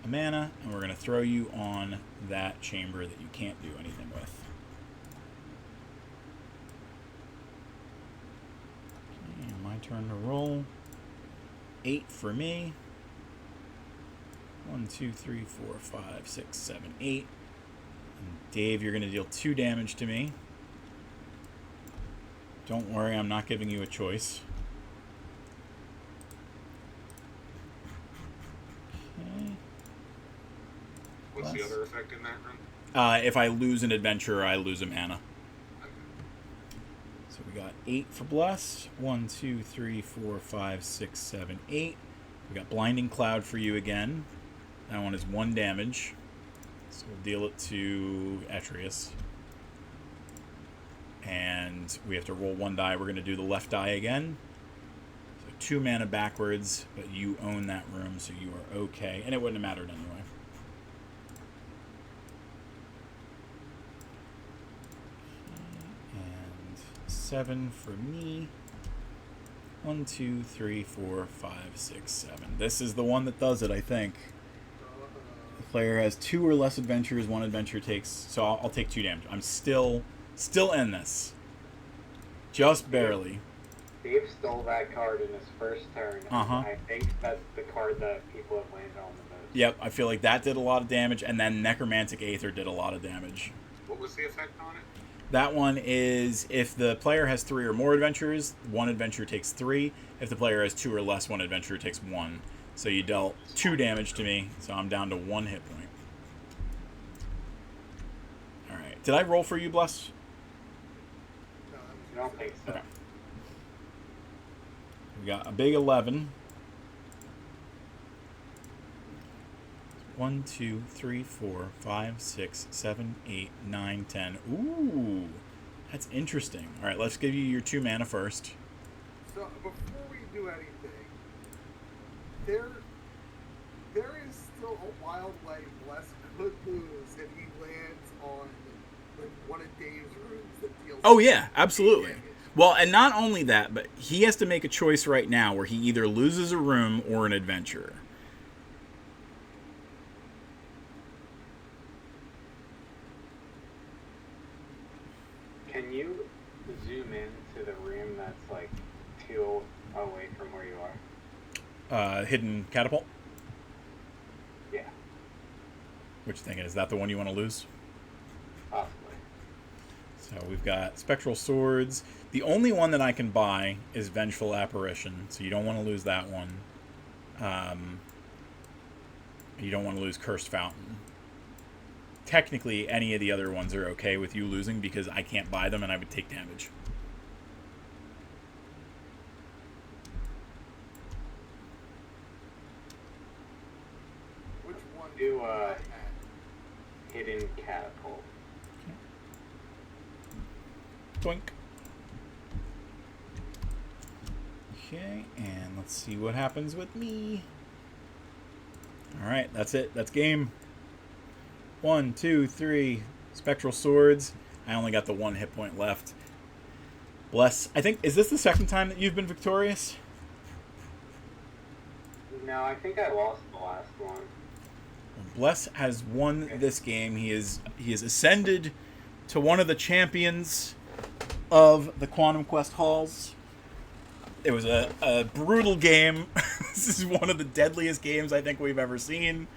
a mana, and we're going to throw you on that chamber that you can't do anything with. turn to roll. 8 for me. 1, 2, 3, 4, 5, 6, 7, 8. And Dave, you're going to deal 2 damage to me. Don't worry, I'm not giving you a choice. Okay. What's the other effect in that run? If I lose an adventure, I lose a mana. Okay. So we got 8 for Bless. 1, 2, 3, 4, 5, 6, 7, 8. We got Blinding Cloud for you again. That one is 1 damage. So we'll deal it to Etrius. And we have to roll 1 die. We're going to do the left die again. So 2 mana backwards, but you own that room, so you are okay. And it wouldn't have mattered anyway. And 7 for me. 1, 2, 3, 4, 5, 6, 7. This is the one that does it, I think. The player has 2 or less adventures. 1 adventure takes... So I'll take 2 damage. I'm still in this. Just barely. Dave stole that card in his first turn. Uh-huh. I think that's the card that people have landed on the most. Yep, I feel like that did a lot of damage, and then Necromantic Aether did a lot of damage. What was the effect on it? That one is if the player has 3 or more adventures, 1 adventure takes 3. If the player has 2 or less, 1 adventure takes 1. So you dealt 2 damage to me, so I'm down to 1 hit point. Alright. Did I roll for you, Bless? No, that was I don't think so. Okay. We got a big 11. 1, 2, 3, 4, 5, 6, 7, 8, 9, 10. Ooh, that's interesting. All right, let's give you your 2 mana first. So before we do anything, there is still a wild way Bless could lose if he lands on like one of Dave's rooms that deals. Oh yeah, absolutely. damage. Well, and not only that, but he has to make a choice right now where he either loses a room or an adventure. Can you zoom into the room that's like 2 away from where you are? Hidden Catapult? Yeah, What you thinking? Is that the one you want to lose? possibly. So we've got Spectral Swords. The only one that I can buy is Vengeful Apparition, so you don't want to lose that one. You don't want to lose Cursed Fountain. Technically, any of the other ones are okay with you losing because I can't buy them and I would take damage. Which one? Do, can I add? Hidden catapult. Doink. Okay, and let's see what happens with me. Alright, that's it. That's game. 1, 2, 3. Spectral Swords. I only got the 1 hit point left. Bless. I think, is this the second time that you've been victorious? No, I think I lost the last one. Bless has won this game. He is ascended to one of the champions of the Quantum Quest halls. It was a brutal game. This is one of the deadliest games I think we've ever seen.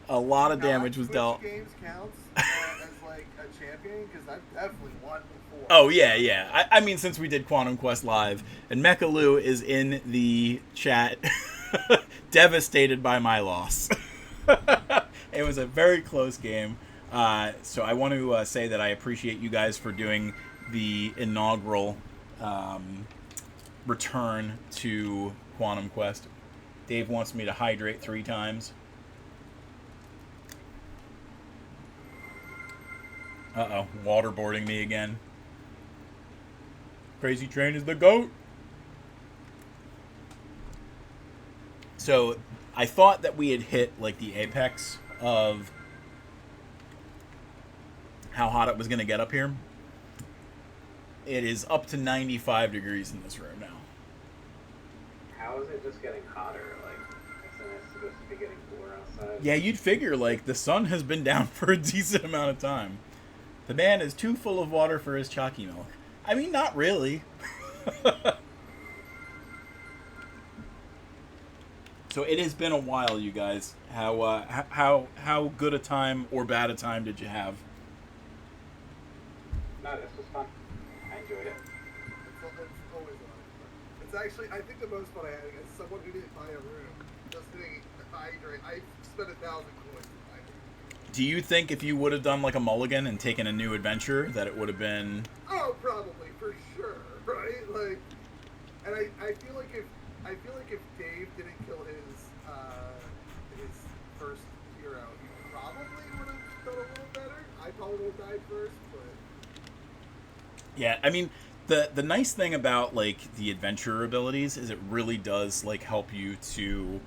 A lot of damage was dealt. Which games counts as like a champion? Because I've definitely won before. Oh, yeah. I mean, since we did Quantum Quest Live, and Mechaloo is in the chat, devastated by my loss. It was a very close game. So I want to say that I appreciate you guys for doing the inaugural return to Quantum Quest. Dave wants me to hydrate 3 times. Uh-oh, waterboarding me again. Crazy Train is the GOAT. So, I thought that we had hit, like, the apex of how hot it was going to get up here. It is up to 95 degrees in this room now. How is it just getting hotter? Like, isn't it supposed to be getting cooler outside? Yeah, you'd figure, like, the sun has been down for a decent amount of time. The man is too full of water for his chalky milk. I mean, not really. So it has been a while, you guys. How good a time or bad a time did you have? No, this was fun. I enjoyed it. It's always a lot of fun. It's actually, I think the most fun I had as someone who didn't buy a room, just sitting hydrate. I spent 1,000 coins to buy a room. Do you think if you would have done like a mulligan and taken a new adventure that it would have been? Oh, probably for sure, right? Like, and I feel like if Dave didn't kill his first hero, he probably would have done a little better. I probably would have died first, but Yeah, I mean, the nice thing about like the adventure abilities is it really does like help you to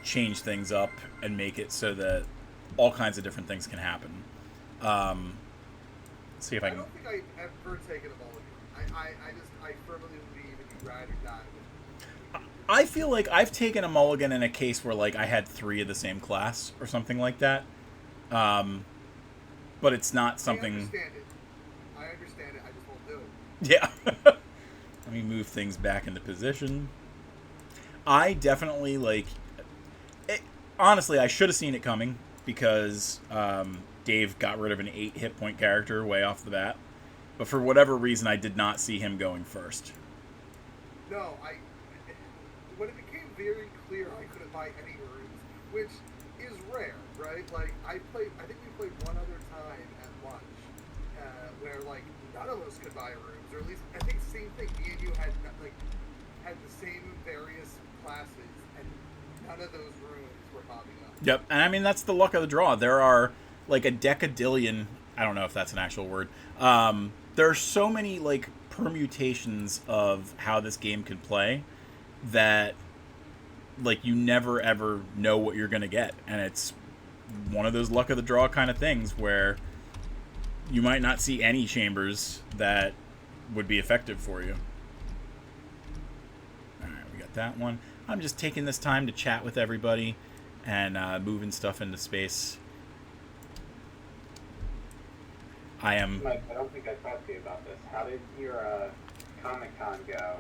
change things up and make it so that all kinds of different things can happen. Let's see if I I can. don't think I've ever taken a mulligan. I firmly believe if you ride or die. I feel like I've taken a mulligan in a case where like I had 3 of the same class or something like that. But it's not something. I understand it. I just won't do it. Yeah. Let me move things back into position. I definitely like. Honestly, I should have seen it coming because Dave got rid of an 8 hit point character way off the bat. But for whatever reason, I did not see him going first. No, when it became very clear I couldn't buy any rooms, which is rare, right? Like I think we played one other time at lunch, where like none of us could buy rooms, or at least I think same thing. Me and you had the same various classes, and none of those rooms were popping up. Yep, and I mean that's the luck of the draw. There are like a decadillion. I don't know if that's an actual word. There are so many like permutations of how this game can play that like you never ever know what you're gonna get, and it's one of those luck of the draw kind of things where you might not see any chambers that would be effective for you. All right, we got that one. I'm just taking this time to chat with everybody and moving stuff into space. Mike, I don't think I talked to you about this. How did your Comic-Con go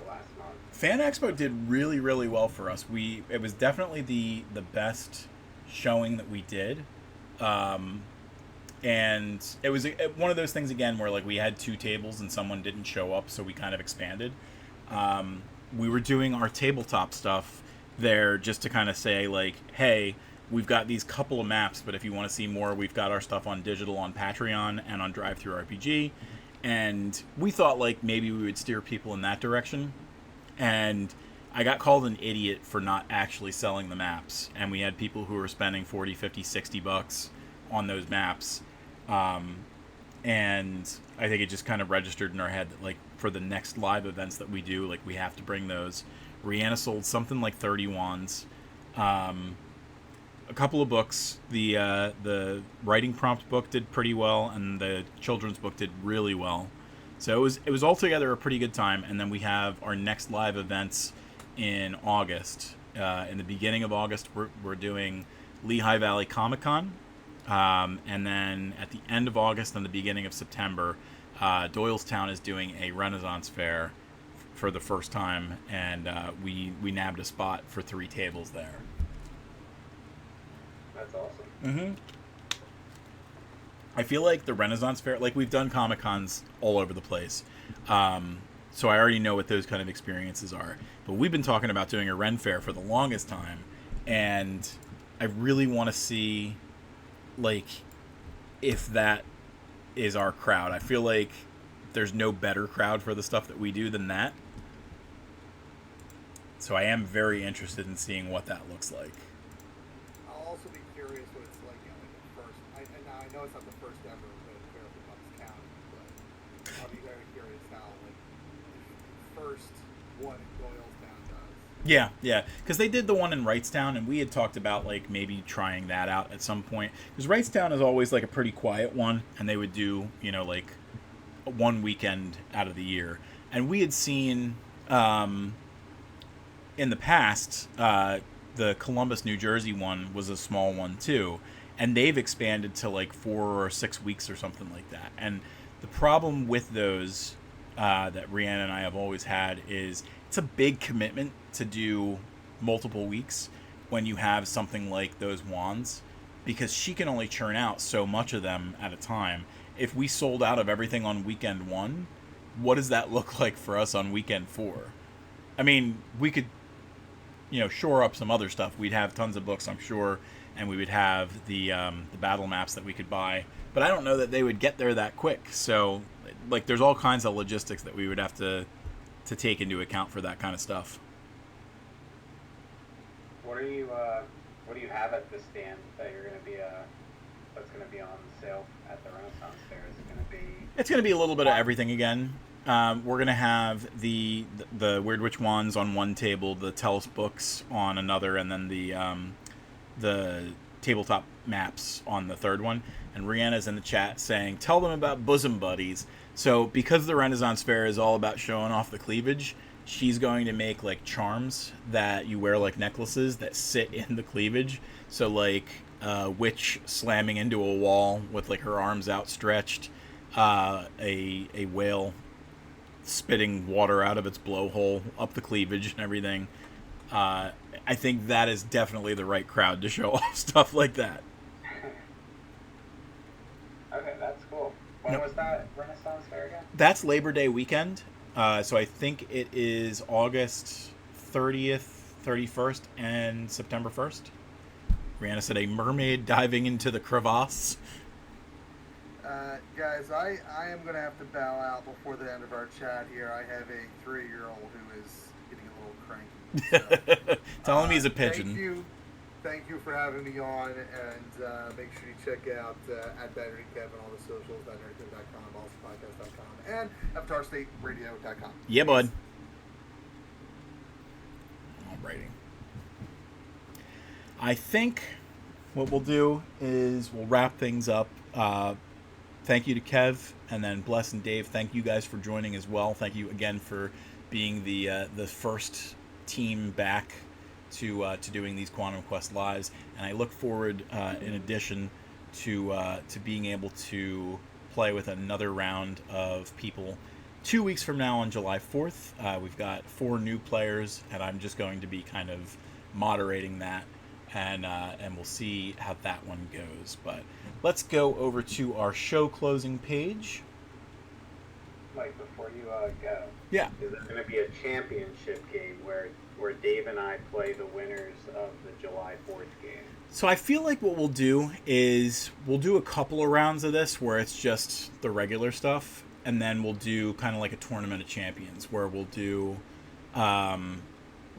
last month? Fan Expo did really, really well for us. It was definitely the best showing that we did, and it was one of those things again where like we had 2 tables and someone didn't show up, so we kind of expanded. We were doing our tabletop stuff there just to kind of say like, hey, we've got these couple of maps, but if you want to see more, we've got our stuff on digital on Patreon and on Drive-Thru RPG. And we thought like maybe we would steer people in that direction. And I got called an idiot for not actually selling the maps. And we had people who were spending 40, 50, 60 bucks on those maps. And I think it just kind of registered in our head that like for the next live events that we do, like we have to bring those. Rihanna sold something like 30 wands. A couple of books. The writing prompt book did pretty well, and the children's book did really well. So it was altogether a pretty good time. And then we have our next live events in August. In the beginning of August, we're doing Lehigh Valley Comic Con, and then at the end of August and the beginning of September, Doylestown is doing a Renaissance fair for the first time, and we nabbed a spot for 3 tables there. That's awesome. Mm-hmm. I feel like the Renaissance Fair, like we've done Comic Cons all over the place, so I already know what those kind of experiences are. But we've been talking about doing a Ren Fair for the longest time, and I really want to see, like, if that is our crowd. I feel like there's no better crowd for the stuff that we do than that. So I am very interested in seeing what that looks like. I'll also be curious what it's like, the first. I know it's not the first ever, but fair for Bucks County. But I'll be very curious how the first one in Doylestown does. Yeah, because they did the one in Wrightstown, and we had talked about like maybe trying that out at some point. Because Wrightstown is always like a pretty quiet one, and they would do like one weekend out of the year. And we had seen in the past the Columbus, New Jersey one was a small one too, and they've expanded to like 4 or 6 weeks or something like that. And the problem with those that Rhiannon and I have always had is it's a big commitment to do multiple weeks when you have something like those wands, because she can only churn out so much of them at a time. If we sold out of everything on weekend 1, what does that look like for us on weekend 4? I mean, we could, shore up some other stuff. We'd have tons of books, I'm sure, and we would have the battle maps that we could buy. But I don't know that they would get there that quick. So, like, there's all kinds of logistics that we would have to take into account for that kind of stuff. What do you have at the stand that you're going to be that's going to be on sale at the Renaissance Fair? Is it going to be? It's going to be a little bit of everything again. We're going to have the Weird Witch wands on one table, the Tellus books on another, and then the tabletop maps on the third one. And Rihanna's in the chat saying, "Tell them about bosom buddies." So because the Renaissance Fair is all about showing off the cleavage, she's going to make like charms that you wear like necklaces that sit in the cleavage. So like a witch slamming into a wall with like her arms outstretched, a whale spitting water out of its blowhole up the cleavage and everything. I think that is definitely the right crowd to show off stuff like that. Okay, that's cool. When was that Renaissance Fair again? That's Labor Day weekend. So I think it is August 30th, 31st, and September 1st. Rihanna said a mermaid diving into the crevasse. Guys, I am going to have to bow out before the end of our chat here. I have a 3-year-old who is getting a little cranky. So, tell him he's a pigeon. Thank you for having me on, and make sure you check out at Bad Nerdy Kev on all the socials, badnerdykev.com, balsapodcast.com, and avatarstateradio.com. Yeah, bud. Alrighty. I think what we'll do is we'll wrap things up. Thank you to Kev, and then Bless and Dave. Thank you guys for joining as well. Thank you again for being the first team back to doing these Quantum Quest lives, and I look forward, in addition to being able to play with another round of people 2 weeks from now on July 4th. We've got 4 new players, and I'm just going to be kind of moderating that, and we'll see how that one goes. But let's go over to our show closing page. Mike, before you go, yeah, is there going to be a championship game where Dave and I play the winners of the July 4th game? So I feel like what we'll do is we'll do a couple of rounds of this where it's just the regular stuff, and then we'll do kind of like a Tournament of Champions where we'll do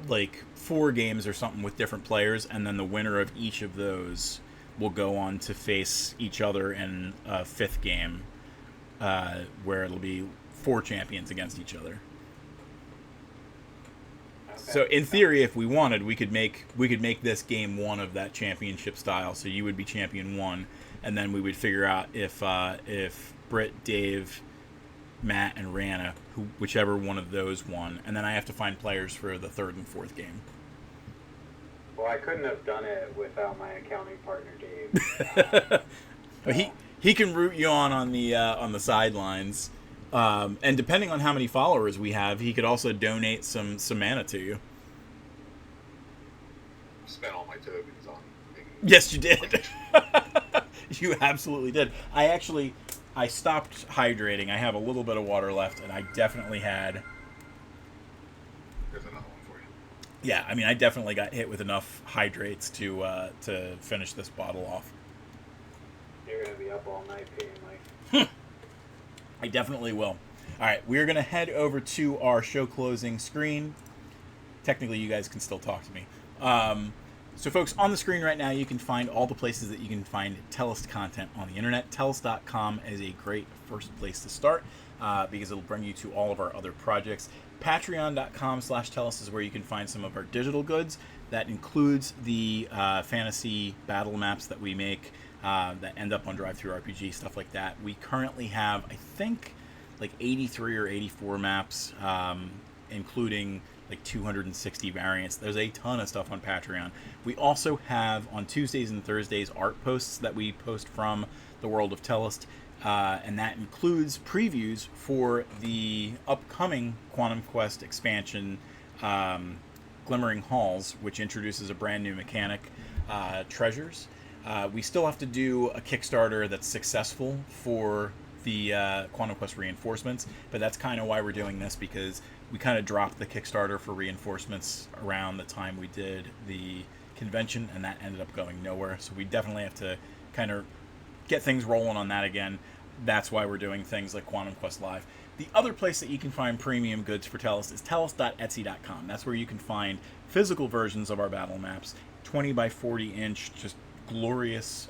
like 4 games or something with different players, and then the winner of each of those will go on to face each other in a 5th game, where it'll be 4 champions against each other. Okay. So in theory, if we wanted, we could make this game 1 of that championship style. So you would be champion 1, and then we would figure out if Britt, Dave, Matt, and Rihanna, whichever one of those won, and then I have to find players for the 3rd and 4th game. Well, I couldn't have done it without my accounting partner, Dave. He can root you on the sidelines, and depending on how many followers we have, he could also donate some mana to you. Spent all my tokens on. Yes, you did. You absolutely did. I stopped hydrating. I have a little bit of water left, and I definitely had. There's another one for you. Yeah, I mean, I definitely got hit with enough hydrates to finish this bottle off. You're gonna be up all night peeing, Mike. I definitely will. All right, we're gonna head over to our show closing screen. Technically, you guys can still talk to me. So, folks, on the screen right now, you can find all the places that you can find Tellus content on the internet. Tellus.com is a great first place to start because it'll bring you to all of our other projects. Patreon.com/Tellus is where you can find some of our digital goods. That includes the fantasy battle maps that we make that end up on DriveThruRPG, stuff like that. We currently have, I think, like 83 or 84 maps, including like 260 variants. There's a ton of stuff on Patreon. We also have on Tuesdays and Thursdays art posts that we post from the world of Tellus, and that includes previews for the upcoming Quantum Quest expansion Glimmering Halls, which introduces a brand new mechanic, Treasures. We still have to do a Kickstarter that's successful for the Quantum Quest reinforcements, but that's kind of why we're doing this, because we kind of dropped the Kickstarter for reinforcements around the time we did the convention, and that ended up going nowhere. So we definitely have to kind of get things rolling on that again. That's why we're doing things like Quantum Quest Live. The other place that you can find premium goods for Tellus is tellus.etsy.com. That's where you can find physical versions of our battle maps, 20 by 40 inch, just glorious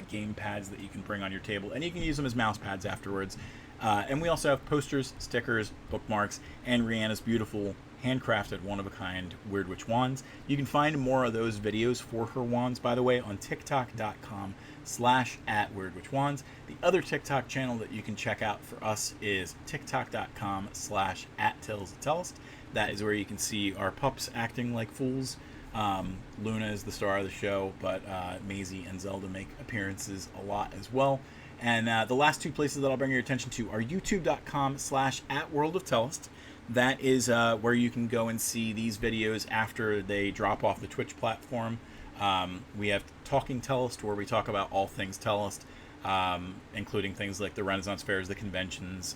game pads that you can bring on your table, and you can use them as mouse pads afterwards. And we also have posters, stickers, bookmarks, and Rihanna's beautiful handcrafted one-of-a-kind Weird Witch wands. You can find more of those videos for her wands, by the way, on tiktok.com/@WeirdWitchWands. The other TikTok channel that you can check out for us is tiktok.com/@TillsTellus. That is where you can see our pups acting like fools. Luna is the star of the show, but Maisie and Zelda make appearances a lot as well. And the last two places that I'll bring your attention to are youtube.com/@WorldOfTellus. That is where you can go and see these videos after they drop off the Twitch platform. We have Talking Tellus, where we talk about all things Tellus, including things like the Renaissance fairs, the conventions,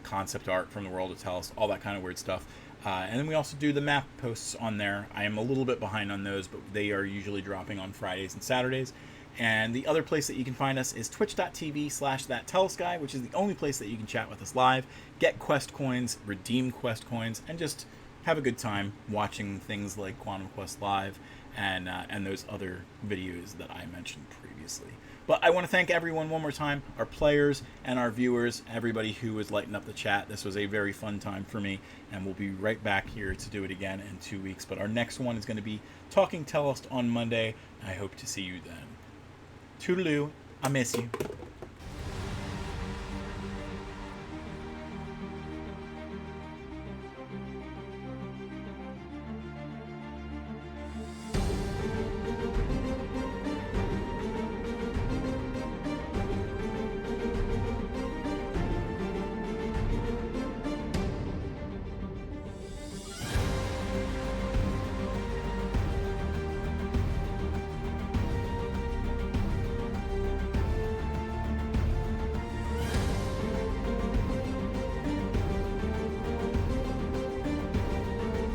concept art from the world of Tellus, all that kind of weird stuff. And then we also do the map posts on there. I am a little bit behind on those, but they are usually dropping on Fridays and Saturdays. And the other place that you can find us is twitch.tv/thattellusguy, which is the only place that you can chat with us live, get quest coins, redeem quest coins, and just have a good time watching things like Quantum Quest Live and those other videos that I mentioned previously. But I want to thank everyone one more time, our players and our viewers, everybody who was lighting up the chat. This was a very fun time for me, and we'll be right back here to do it again in 2 weeks. But our next one is going to be Talking Tellus on Monday. I hope to see you then. Toodaloo, I miss you.